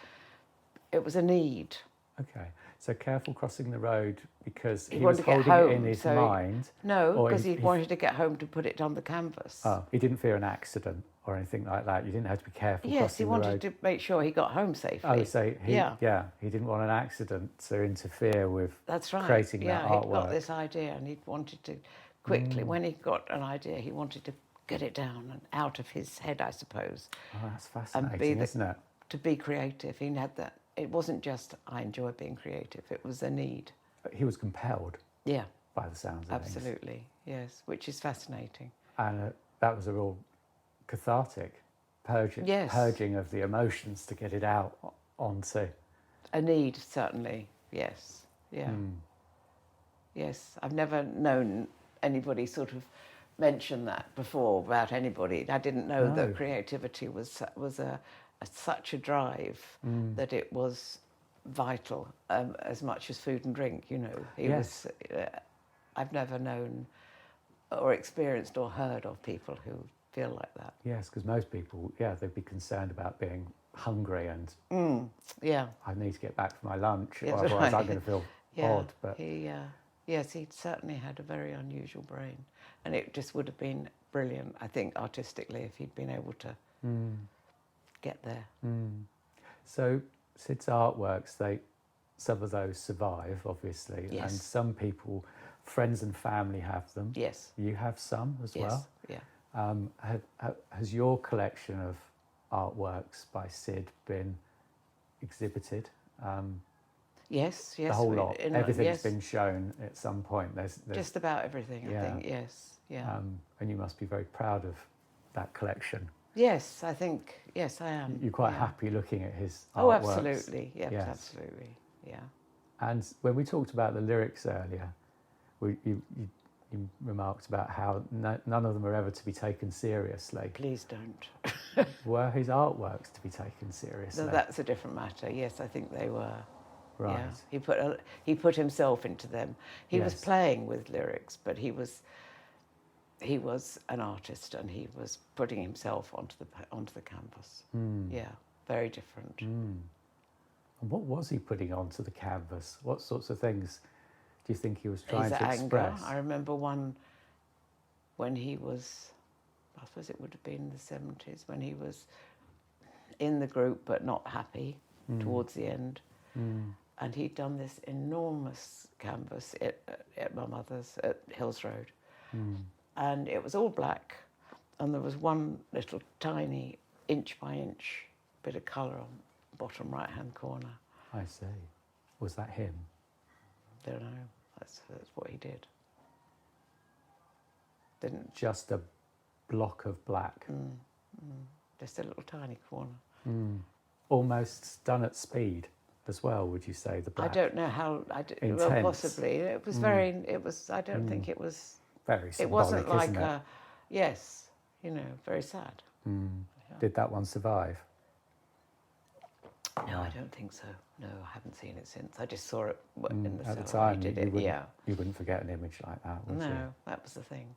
It was a need. Okay, so careful crossing the road because he wanted was to get holding it in home, his so mind. No, or because he wanted to get home to put it on the canvas. Oh, he didn't fear an accident or anything like that. You didn't have to be careful Yes, he crossing the road. wanted to make sure he got home safely. Oh, so he didn't want an accident to interfere with That's right. creating that artwork. He'd got this idea and he wanted to quickly, when he got an idea, he wanted to get it down and out of his head, I suppose. Oh, that's fascinating, isn't it? To be creative. He had that. It wasn't just, I enjoy being creative, it was a need. He was compelled by the sounds of things. Absolutely, yes, which is fascinating. And that was a real cathartic purging of the emotions to get it out onto. A need, certainly, yes, yeah. Yes, I've never known anybody sort of mention that before about anybody. I didn't know that creativity was such a drive that it was vital as much as food and drink. You know, he was. I've never known or experienced or heard of people who feel like that. Yes, because most people, they'd be concerned about being hungry and I need to get back for my lunch, or otherwise I'm going to feel odd. But he certainly had a very unusual brain, and it just would have been brilliant, I think, artistically, if he'd been able to get there. So Syd's artworks, some of those survive, obviously, and some people, friends and family, have them. Yes. You have some as well. Yeah. Has your collection of artworks by Syd been exhibited? Yes. The whole lot. Everything's been shown at some point. There's just about everything, I think. Yes. Yeah. And you must be very proud of that collection. Yes, I think. Yes, I am. You're quite happy looking at his artworks. Oh, absolutely. Yes, absolutely. Yeah. And when we talked about the lyrics earlier, you remarked about how none of them are ever to be taken seriously. Please don't. Were his artworks to be taken seriously? No, that's a different matter. Yes, I think they were. Right. Yeah. He put himself into them. He was playing with lyrics, but he was an artist, and he was putting himself onto the canvas. Yeah, very different. And what was he putting onto the canvas? What sorts of things do you think he was trying to express? Anger. I remember one when he was, I suppose it would have been in the 70s, when he was in the group but not happy towards the end. And he'd done this enormous canvas at my mother's at Hills Road. And it was all black, and there was one little tiny inch by inch bit of colour on the bottom right-hand corner. I see. Was that him? Don't know. That's what he did. Just a block of black. Just a little tiny corner. Almost done at speed as well, would you say, the black? I don't know how. Intense. Well, possibly. It was very. It was. I don't think it was. Very symbolic, it wasn't like isn't it? Yes, very sad. Did that one survive? No, I don't think so. No, I haven't seen it since. I just saw it in the at the cellar. time. You wouldn't forget an image like that, would you? No, that was the thing.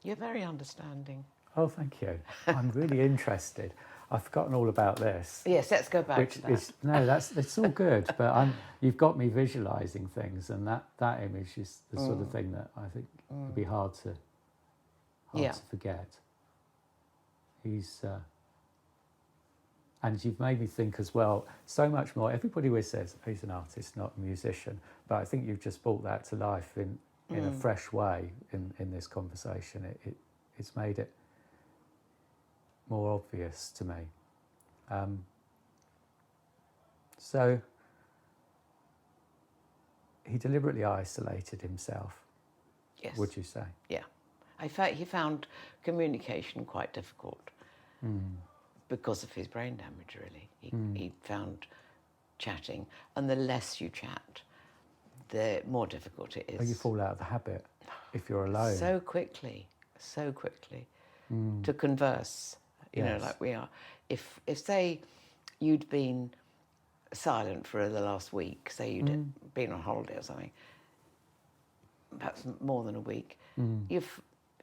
You're very understanding. Oh, thank you. I'm really interested. I've forgotten all about this. Yes, let's go back to that. It's all good, but you've got me visualising things, and that image is the sort of thing that I think would be hard to forget. He's and you've made me think as well so much more. Everybody always says he's an artist, not a musician, but I think you've just brought that to life in a fresh way in this conversation. It's made it more obvious to me. So he deliberately isolated himself, Yes. would you say? Yeah. He found communication quite difficult because of his brain damage, really. He found chatting, and the less you chat, the more difficult it is. Oh, you fall out of the habit if you're alone. So quickly, to converse, you know, like we are. If say you'd been silent for the last week, say you'd been on holiday or something, perhaps more than a week,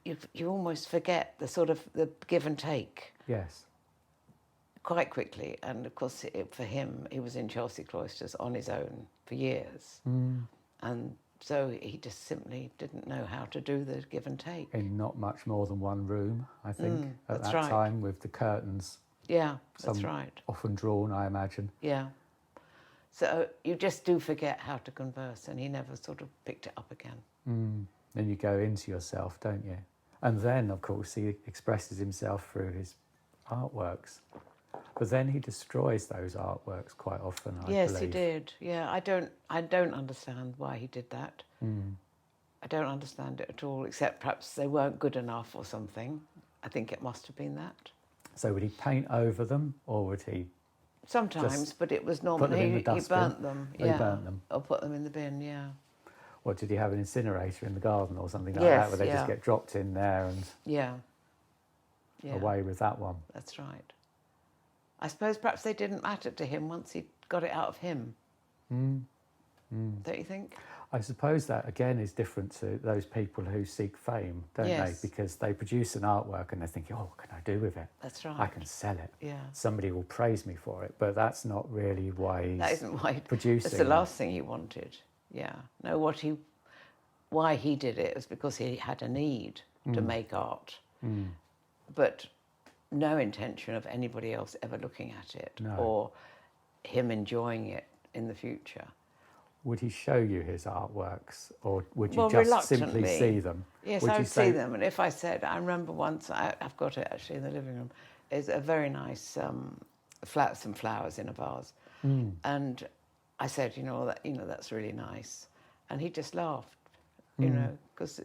you almost forget the sort of the give and take. Yes. quite quickly. And of course, for him, he was in Chelsea Cloisters on his own for years. And so he just simply didn't know how to do the give and take. In not much more than one room, I think, at that's that right. time, with the curtains. Yeah, that's right. Often drawn, I imagine. Yeah. So you just do forget how to converse, and he never sort of picked it up again. Then you go into yourself, don't you? And then, of course, he expresses himself through his artworks. But then he destroys those artworks quite often, I believe. Yes, he did. Yeah, I don't understand why he did that. I don't understand it at all, except perhaps they weren't good enough or something. I think it must have been that. So would he paint over them, or would he? Sometimes, but it was normally he burnt them. He burnt them. Or put them in the bin, yeah. What, did he have an incinerator in the garden or something like Yes, that, where they just get dropped in there and yeah. away with that one? That's right. I suppose perhaps they didn't matter to him once he got it out of him. Don't you think? I suppose that, again, is different to those people who seek fame, don't they? Because they produce an artwork and they're thinking, oh, what can I do with it? That's right. I can sell it. Yeah. Somebody will praise me for it. But that's not really why That isn't why producing. It's the last thing he wanted. Yeah. No, why he did it was because he had a need to make art. But no intention of anybody else ever looking at it or him enjoying it in the future. Would he show you his artworks, or would you just simply see them? Yes, I would see them. And if I said, I remember once, I've got it actually in the living room, is a very nice some flowers in a vase. And I said, that's really nice. And he just laughed, because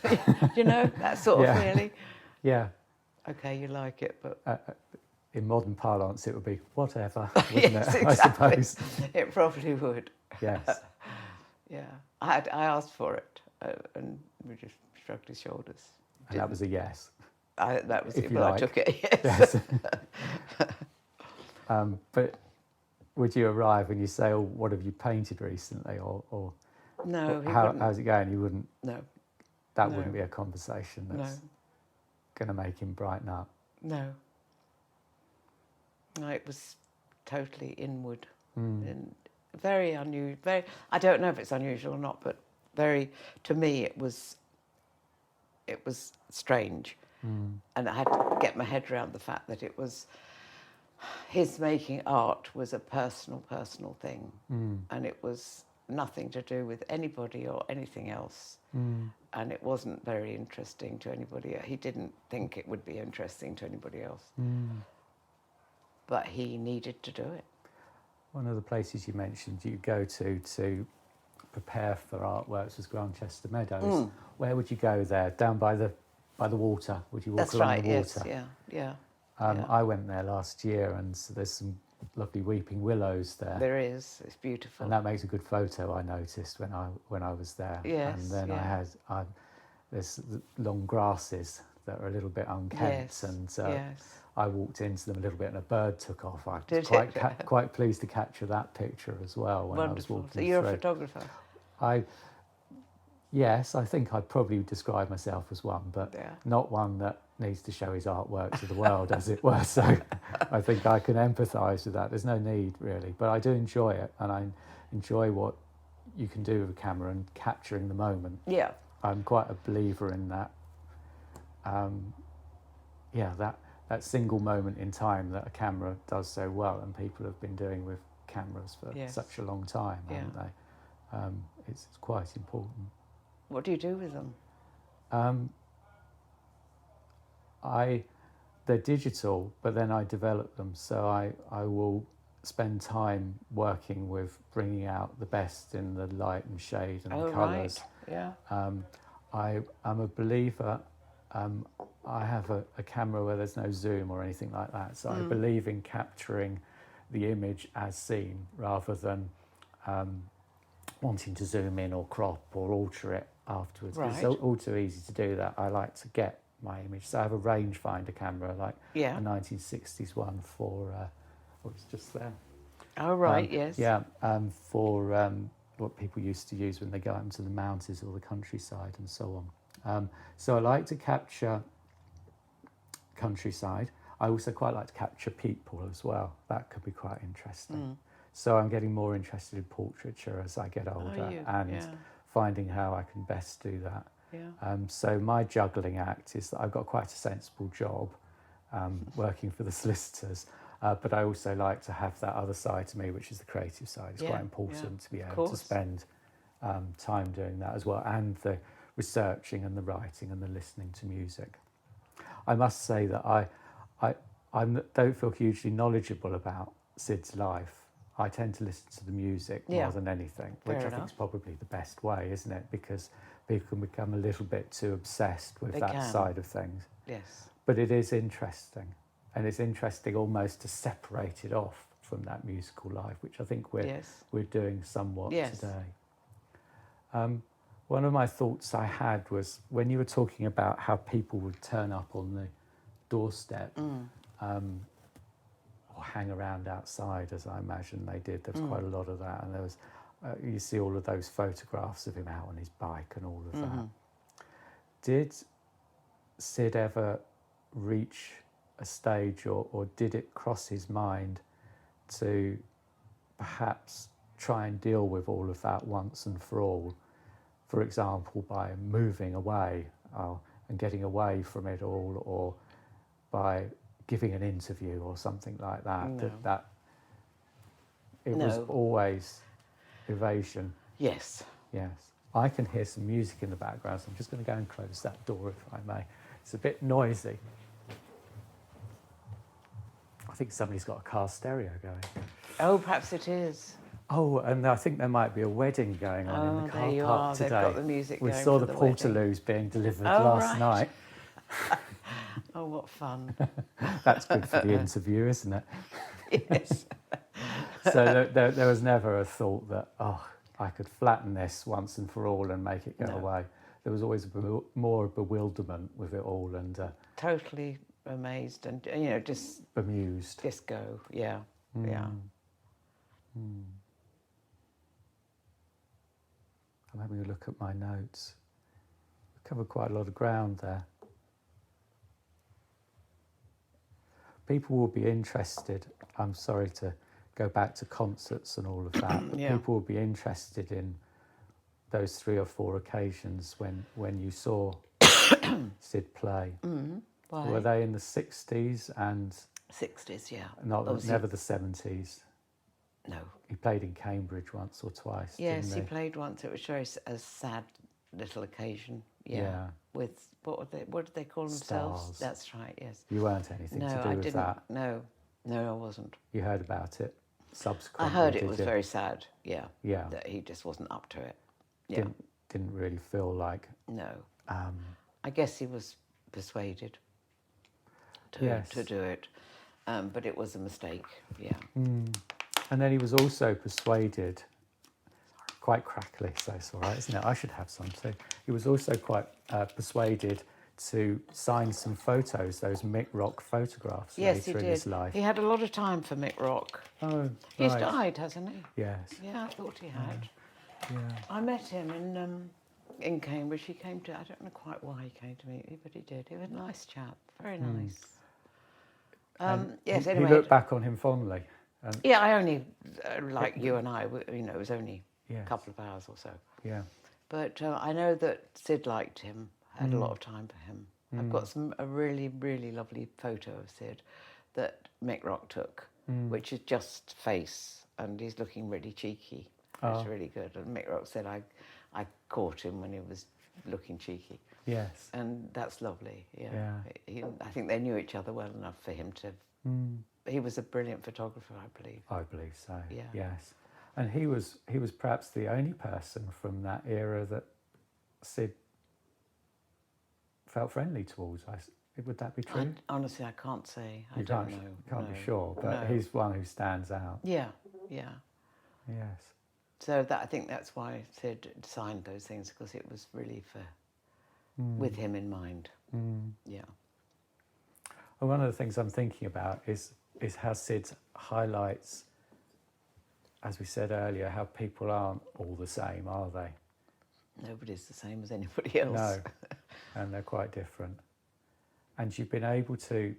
that sort of feeling. Yeah. Okay, you like it, but... in modern parlance, it would be whatever, wouldn't yes, it? Exactly. I suppose. It probably would. Yes. Yeah. I asked for it, and we just shrugged his shoulders. And that was a yes. That was if it, you but like. I took it, yes. But would you arrive when you say, oh, what have you painted recently? Or no, how's it going? You wouldn't... No. That wouldn't be a conversation that's going to make him brighten up. No. No, it was totally inward and very unusual. I don't know if it's unusual or not, but to me, it was strange. And I had to get my head around the fact that it was his making art was a personal thing, and it was nothing to do with anybody or anything else. And it wasn't very interesting to anybody. He didn't think it would be interesting to anybody else. But he needed to do it. One of the places you mentioned you go to prepare for artworks was Grantchester Meadows. Where would you go there? Down by the water? Would you walk along the water? Yes, yeah. I went there last year, and so there's some lovely weeping willows there. There is. It's beautiful. And that makes a good photo, I noticed when I was there. Yes. And then there's long grasses that are a little bit unkempt, and I walked into them a little bit, and a bird took off. I was quite pleased to capture that picture as well when I was walking through. So you're a photographer? Yes, I think I'd probably describe myself as one, but not one that needs to show his artwork to the world, as it were. So I think I can empathise with that. There's no need, really. But I do enjoy it, and I enjoy what you can do with a camera and capturing the moment. Yeah. I'm quite a believer in that. That single moment in time that a camera does so well, and people have been doing with cameras for such a long time, haven't they? It's quite important. What do you do with them? They're digital, but then I develop them, so I will spend time working with bringing out the best in the light and shade and the colours. Right. Yeah. I'm a believer. I have a camera where there's no zoom or anything like that, so I believe in capturing the image as seen rather than wanting to zoom in or crop or alter it afterwards. Right. It's all too easy to do that. I like to get my image. So I have a rangefinder camera, like a 1960s one for, it's just there. Oh, right, yes. Yeah, for what people used to use when they go out into the mountains or the countryside and so on. So I like to capture countryside. I also quite like to capture people as well. That could be quite interesting. So I'm getting more interested in portraiture as I get older, and finding how I can best do that. So my juggling act is that I've got quite a sensible job working for the solicitors, but I also like to have that other side to me, which is the creative side. It's quite important to be able to spend time doing that as well, and the researching and the writing and the listening to music. I must say that I don't feel hugely knowledgeable about Syd's life. I tend to listen to the music more than anything, which I think is probably the best way, isn't it? Because people can become a little bit too obsessed with that side of things. Yes. But it is interesting, and it's interesting almost to separate it off from that musical life, which I think we're doing somewhat today. One of my thoughts I had was when you were talking about how people would turn up on the doorstep or hang around outside, as I imagine they did. There was quite a lot of that, and there was you see all of those photographs of him out on his bike and all of that. Did Syd ever reach a stage, or did it cross his mind to perhaps try and deal with all of that once and for all? For example, by moving away and getting away from it all, or by giving an interview or something like that. No. That it was always evasion. Yes. Yes. I can hear some music in the background, so I'm just going to go and close that door if I may. It's a bit noisy. I think somebody's got a car stereo going. Oh, perhaps it is. Oh, and I think there might be a wedding going on in the car park today. They've got the music we going saw for the wedding. Portaloos being delivered last night. Oh, what fun. That's good for the interview, isn't it? Yes. So there was never a thought that, I could flatten this once and for all and make it go away. There was always more bewilderment with it all, and Totally amazed and, just... bemused. Just go, yeah. I'm having a look at my notes. We've covered quite a lot of ground there. People will be interested. I'm sorry to go back to concerts and all of that. But people will be interested in those 3 or 4 occasions when you saw Syd play. Why? Were they in the 60s and 60s, yeah. Never the 70s? No. He played in Cambridge once or twice. Yes, didn't he played once. It was a sad little occasion. Yeah. With what did they call themselves? Stars. That's right. Yes. You weren't anything to do with that. No, I wasn't. You heard about it subsequently. I heard it was very sad. Yeah. Yeah. That he just wasn't up to it. Yeah. Didn't really feel like. No. I guess he was persuaded to do it, but it was a mistake. Yeah. And then he was also persuaded, quite crackly, so it's all right, isn't it? I should have some too. He was also quite persuaded to sign some photos, those Mick Rock photographs later in his life. He had a lot of time for Mick Rock. Oh, He's died, hasn't he? Yes. Yeah, I thought he had. Yeah. I met him in Cambridge. He came to, I don't know quite why he came to meet me, but he did. He was a nice chap, very nice. Yes, anyway. You look back on him fondly. Yeah, I only, like you and I, it was only a couple of hours or so. Yeah. But I know that Syd liked him, had a lot of time for him. I've got a really, really lovely photo of Syd that Mick Rock took, which is just face, and he's looking really cheeky. It's really good. And Mick Rock said, I caught him when he was looking cheeky. Yes. And that's lovely, yeah. I think they knew each other well enough for him to... He was a brilliant photographer, I believe. I believe so, yeah. Yes. And he was perhaps the only person from that era that Syd felt friendly towards. Would that be true? Honestly, I can't say. I You don't know. Can't be sure, but he's one who stands out. Yeah. Yes. So I think that's why Syd signed those things, because it was really with him in mind. Yeah. Well, one of the things I'm thinking about is how Syd highlights, as we said earlier, how people aren't all the same, are they? Nobody's the same as anybody else. No, and they're quite different. And you've been able to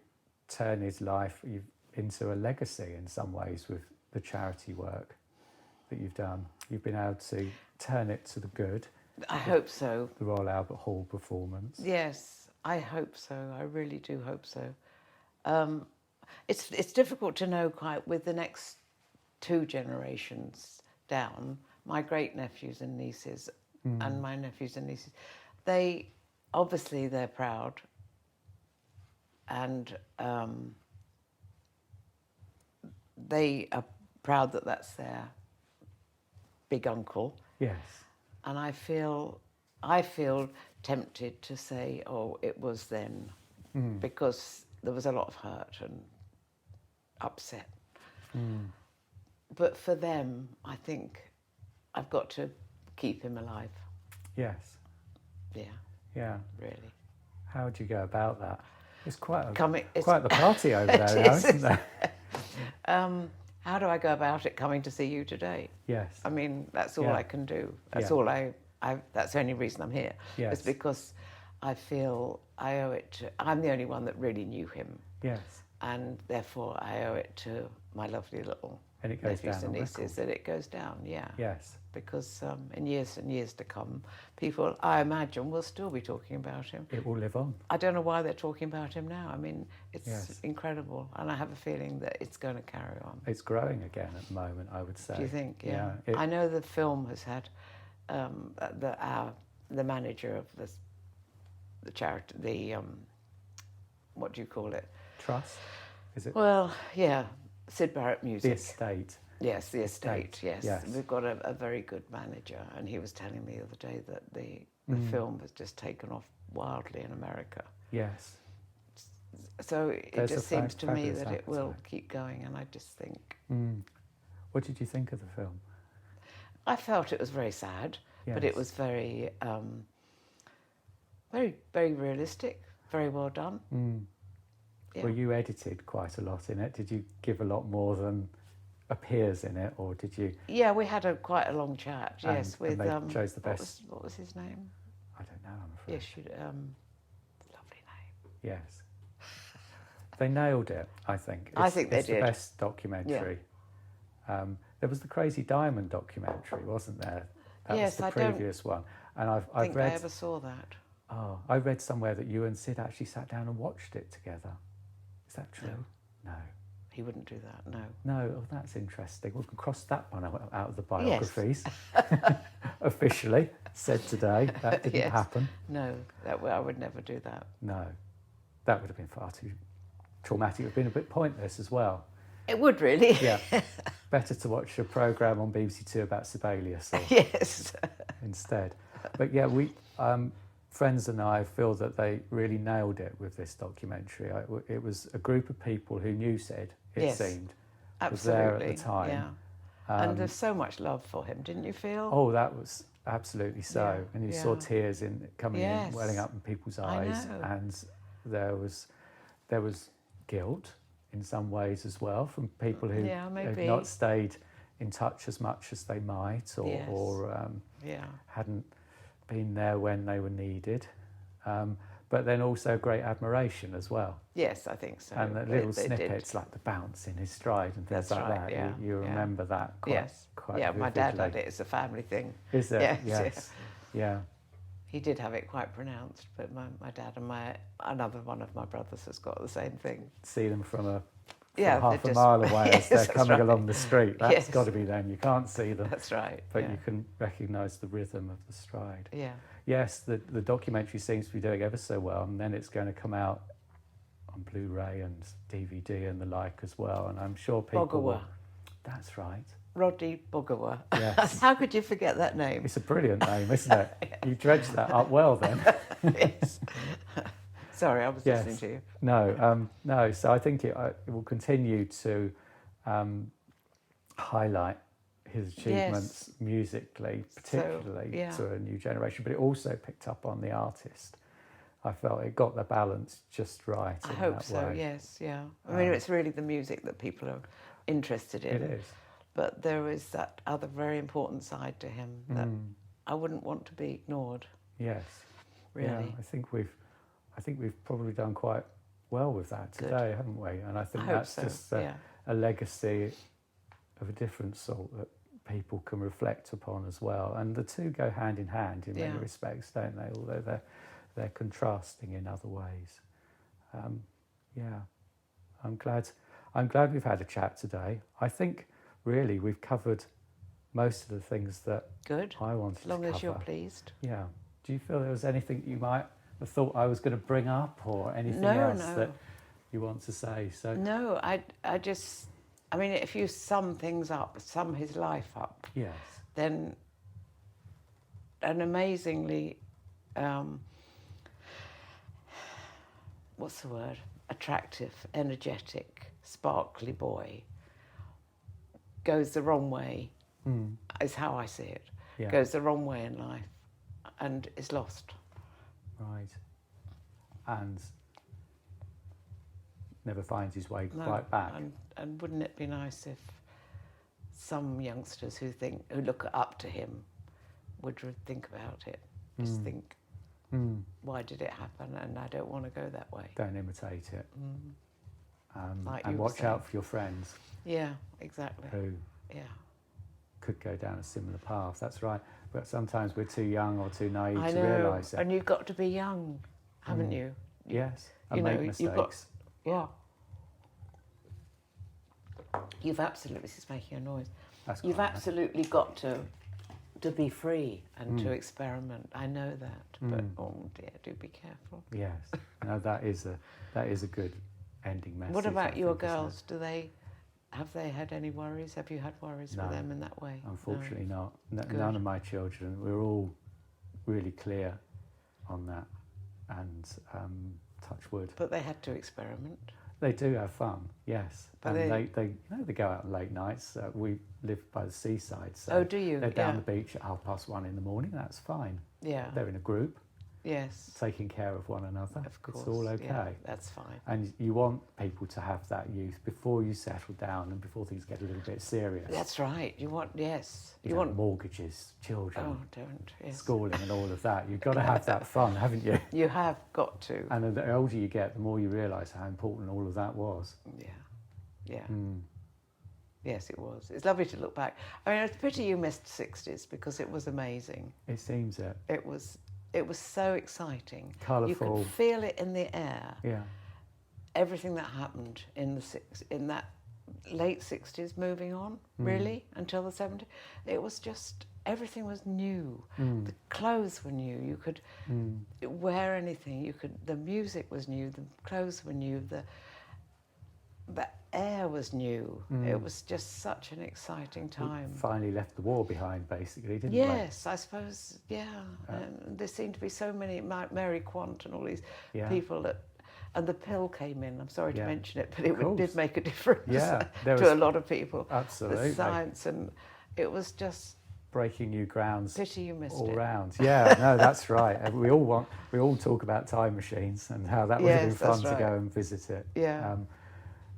turn his life into a legacy in some ways with the charity work that you've done. You've been able to turn it to the good. I hope so. The Royal Albert Hall performance. Yes, I hope so. I really do hope so. It's difficult to know quite with the next 2 generations down, my great-nephews and nieces and my nephews and nieces. They're proud, and they are proud that that's their big uncle. Yes. And I feel tempted to say, oh, it was then, because there was a lot of hurt and upset. But for them, I think I've got to keep him alive. Yes. Yeah. Yeah. Really. How would you go about that? It's quite It's quite the party over there now, isn't there? How do I go about it coming to see you today? Yes. I mean, that's all I can do. That's Yeah. all that's the only reason I'm here. Yes. It's because I feel I owe it to... I'm the only one that really knew him. Yes. And therefore I owe it to my lovely little And it goes nephews down and on nieces record. that it goes down, yeah. Yes. Because in years and years to come, people, I imagine, will still be talking about him. It will live on. I don't know why they're talking about him now. I mean, it's Yes. incredible, and I have a feeling that it's going to carry on. It's growing again at the moment, I would say. Do you think? Yeah. Yeah, I know the film has had the manager of the charity, what do you call it? Trust, is it? Well, yeah, Syd Barrett The Music. estate. Yes, the estate, yes. Yes. We've got a very good manager, and he was telling me the other day that the film has just taken off wildly in America. Yes. So it There's just a seems to me fabulous that it will appetite. keep going, and I just think... What did you think of the film? I felt it was very sad, but it Yes. was very, very, very realistic, very well done. Yeah. Well, you edited quite a lot in it. Did you give a lot more than appears in it, or did you? Yeah, we had quite a long chat. Yes, and with they chose the best. What was his name? I don't know, I'm afraid. Yes, lovely name. Yes. They nailed it, I think. I think they it's did. the best documentary. There was the Crazy Diamond documentary, wasn't there? That Yes, was the previous one. And I I've think read... I ever saw that. Oh, I read somewhere that you and Syd actually sat down and watched it together. Is that true? No. He wouldn't do that, no. No, oh, that's interesting. We can cross that one out of the biographies. Yes. Officially, said today. That didn't Yes. happen. No, I would never do that. No. That would have been far too traumatic. It would have been a bit pointless as well. It would really. Yeah. Better to watch a programme on BBC Two about Sibelius Yes. instead. But yeah, we friends and I feel that they really nailed it with this documentary. It was a group of people who knew Syd, it Yes. seemed, Absolutely. was there at the time. Yeah. And there's so much love for him, didn't you feel? Oh, that was absolutely so. Yeah, And you yeah. saw tears coming Yes. in, welling up in people's I eyes. know. And there was guilt in some ways as well from people who Yeah, have maybe. not stayed in touch as much as they might, or, Yes. or Yeah. hadn't been there when they were needed. But then also great admiration as well. Yes, I think so. And the They little did. snippets like the bounce in his stride and things That's like right, that. yeah, You yeah. remember that quite, Yes. quite Yeah, my dad vividly. had it. It's a family thing. Is it? Yes, Yes. Yeah. He did have it quite pronounced, but my dad and another one of my brothers has got the same thing. See them from Yeah, half they're a just- mile away Yes, as they're that's coming right. along the street. That's Yes. got to be them. You can't see them, That's right. but yeah. you can recognise the rhythm of the stride. Yeah. Yes, the documentary seems to be doing ever so well, and then it's going to come out on Blu-ray and DVD and the like as well. And I'm sure people will... Bogawa. That's right. Roddy Bogawa. Yes. How could you forget that name? It's a brilliant name, isn't it? You dredged that up well then. Yes. Sorry, I was Yes. listening to you. No. So I think it will continue to highlight his achievements musically, particularly yeah. to a new generation. But it also picked up on the artist. I felt it got the balance just right. I in hope that so, way. yes, yeah. I mean, it's really the music that people are interested in. It is. But there is that other very important side to him that I wouldn't want to be ignored, Yes. really. Yeah, I think we've probably done quite well with that today, haven't we? And I think I hope that's so, just yeah. a legacy of a different sort that people can reflect upon as well. And the two go hand in hand in many respects, don't they? Although they're contrasting in other ways. Yeah, I'm glad we've had a chat today. I think really we've covered most of the things that I wanted to cover. As long as you're pleased. Yeah. Do you feel there was anything you might have thought I was going to bring up, or anything else that you want to say? So no, I mean, if you sum things up, sum his life up, yes, then an amazingly, what's the word? Attractive, energetic, sparkly boy goes the wrong way, is how I see it. Yeah. Goes the wrong way in life and is lost. Right. And never finds his way quite back. And wouldn't it be nice if some youngsters who look up to him would think about it? Just think, why did it happen? And I don't want to go that way. Don't imitate it. Like and watch out for your friends. Yeah, exactly. Who could go down a similar path. That's right. But sometimes we're too young or too naive to realise it. And you've got to be young, haven't you? Yes, and make mistakes. You've absolutely, this is making a noise. You've absolutely got to be free and to experiment. I know that, but oh dear, do be careful. Yes, no, that is a good ending message. What about your girls? Have they had any worries? Have you had worries with them in that way? Unfortunately not. None of my children. We're all really clear on that, and touch wood. But they had to experiment. They do have fun, yes. But and they go out on late nights. We live by the seaside, so oh, do you? They're down the beach at 1:30 in the morning. That's fine. Yeah. They're in a group. Yes. Taking care of one another. Of course. It's all okay. Yeah, that's fine. And you want people to have that youth before you settle down and before things get a little bit serious. That's right. You want You want mortgages, children. Oh, don't. Yes. Schooling and all of that. You've got to have that fun, haven't you? You have got to. And the older you get, the more you realise how important all of that was. Yeah. Yeah. Yes, it was. It's lovely to look back. I mean, it's a pity you missed 60s because it was amazing. It seems it. It was so exciting. Colourful. You could feel it in the air. Yeah. Everything that happened in that late 60s moving on, really, until the 70s. It was just, everything was new. The clothes were new. You could wear anything. The music was new. The clothes were new. The air was new. It was just such an exciting time. We finally left the war behind, basically, didn't we? Yes, I suppose, yeah. There seemed to be so many, Mary Quant and all these people and the pill came in. I'm sorry to mention it, but it did make a difference to a lot of people. Absolutely. The science, and it was just... breaking new grounds. Pity you missed all it. round. Yeah, no, that's right. We all talk about time machines and how that would have been fun to go and visit it. Yeah.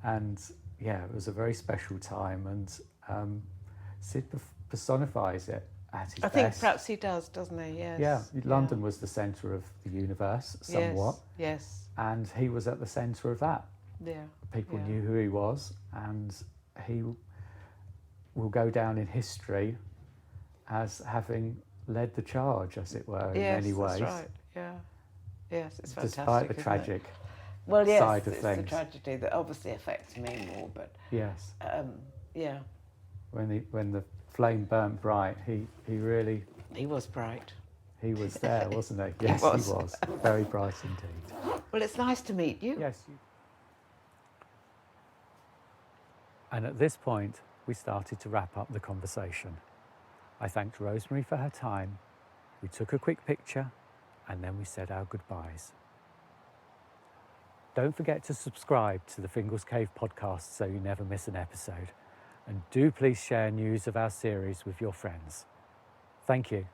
And yeah, it was a very special time, and Syd personifies it at his best. I think perhaps he does, doesn't he? Yes. Yeah, London was the centre of the universe, somewhat. Yes. And he was at the centre of that. Yeah. People knew who he was, and he will go down in history as having led the charge, as it were, in many ways. Yes, that's right. Yeah. Yes, it's fantastic. Despite the tragic side of it's things. The tragedy that obviously affects me more, but yes, yeah. When the flame burnt bright, he was bright. He was there, wasn't he? Yes, he was very bright indeed. Well, it's nice to meet you. Yes. And at this point, we started to wrap up the conversation. I thanked Rosemary for her time. We took a quick picture, and then we said our goodbyes. Don't forget to subscribe to the Fingal's Cave podcast so you never miss an episode. And do please share news of our series with your friends. Thank you.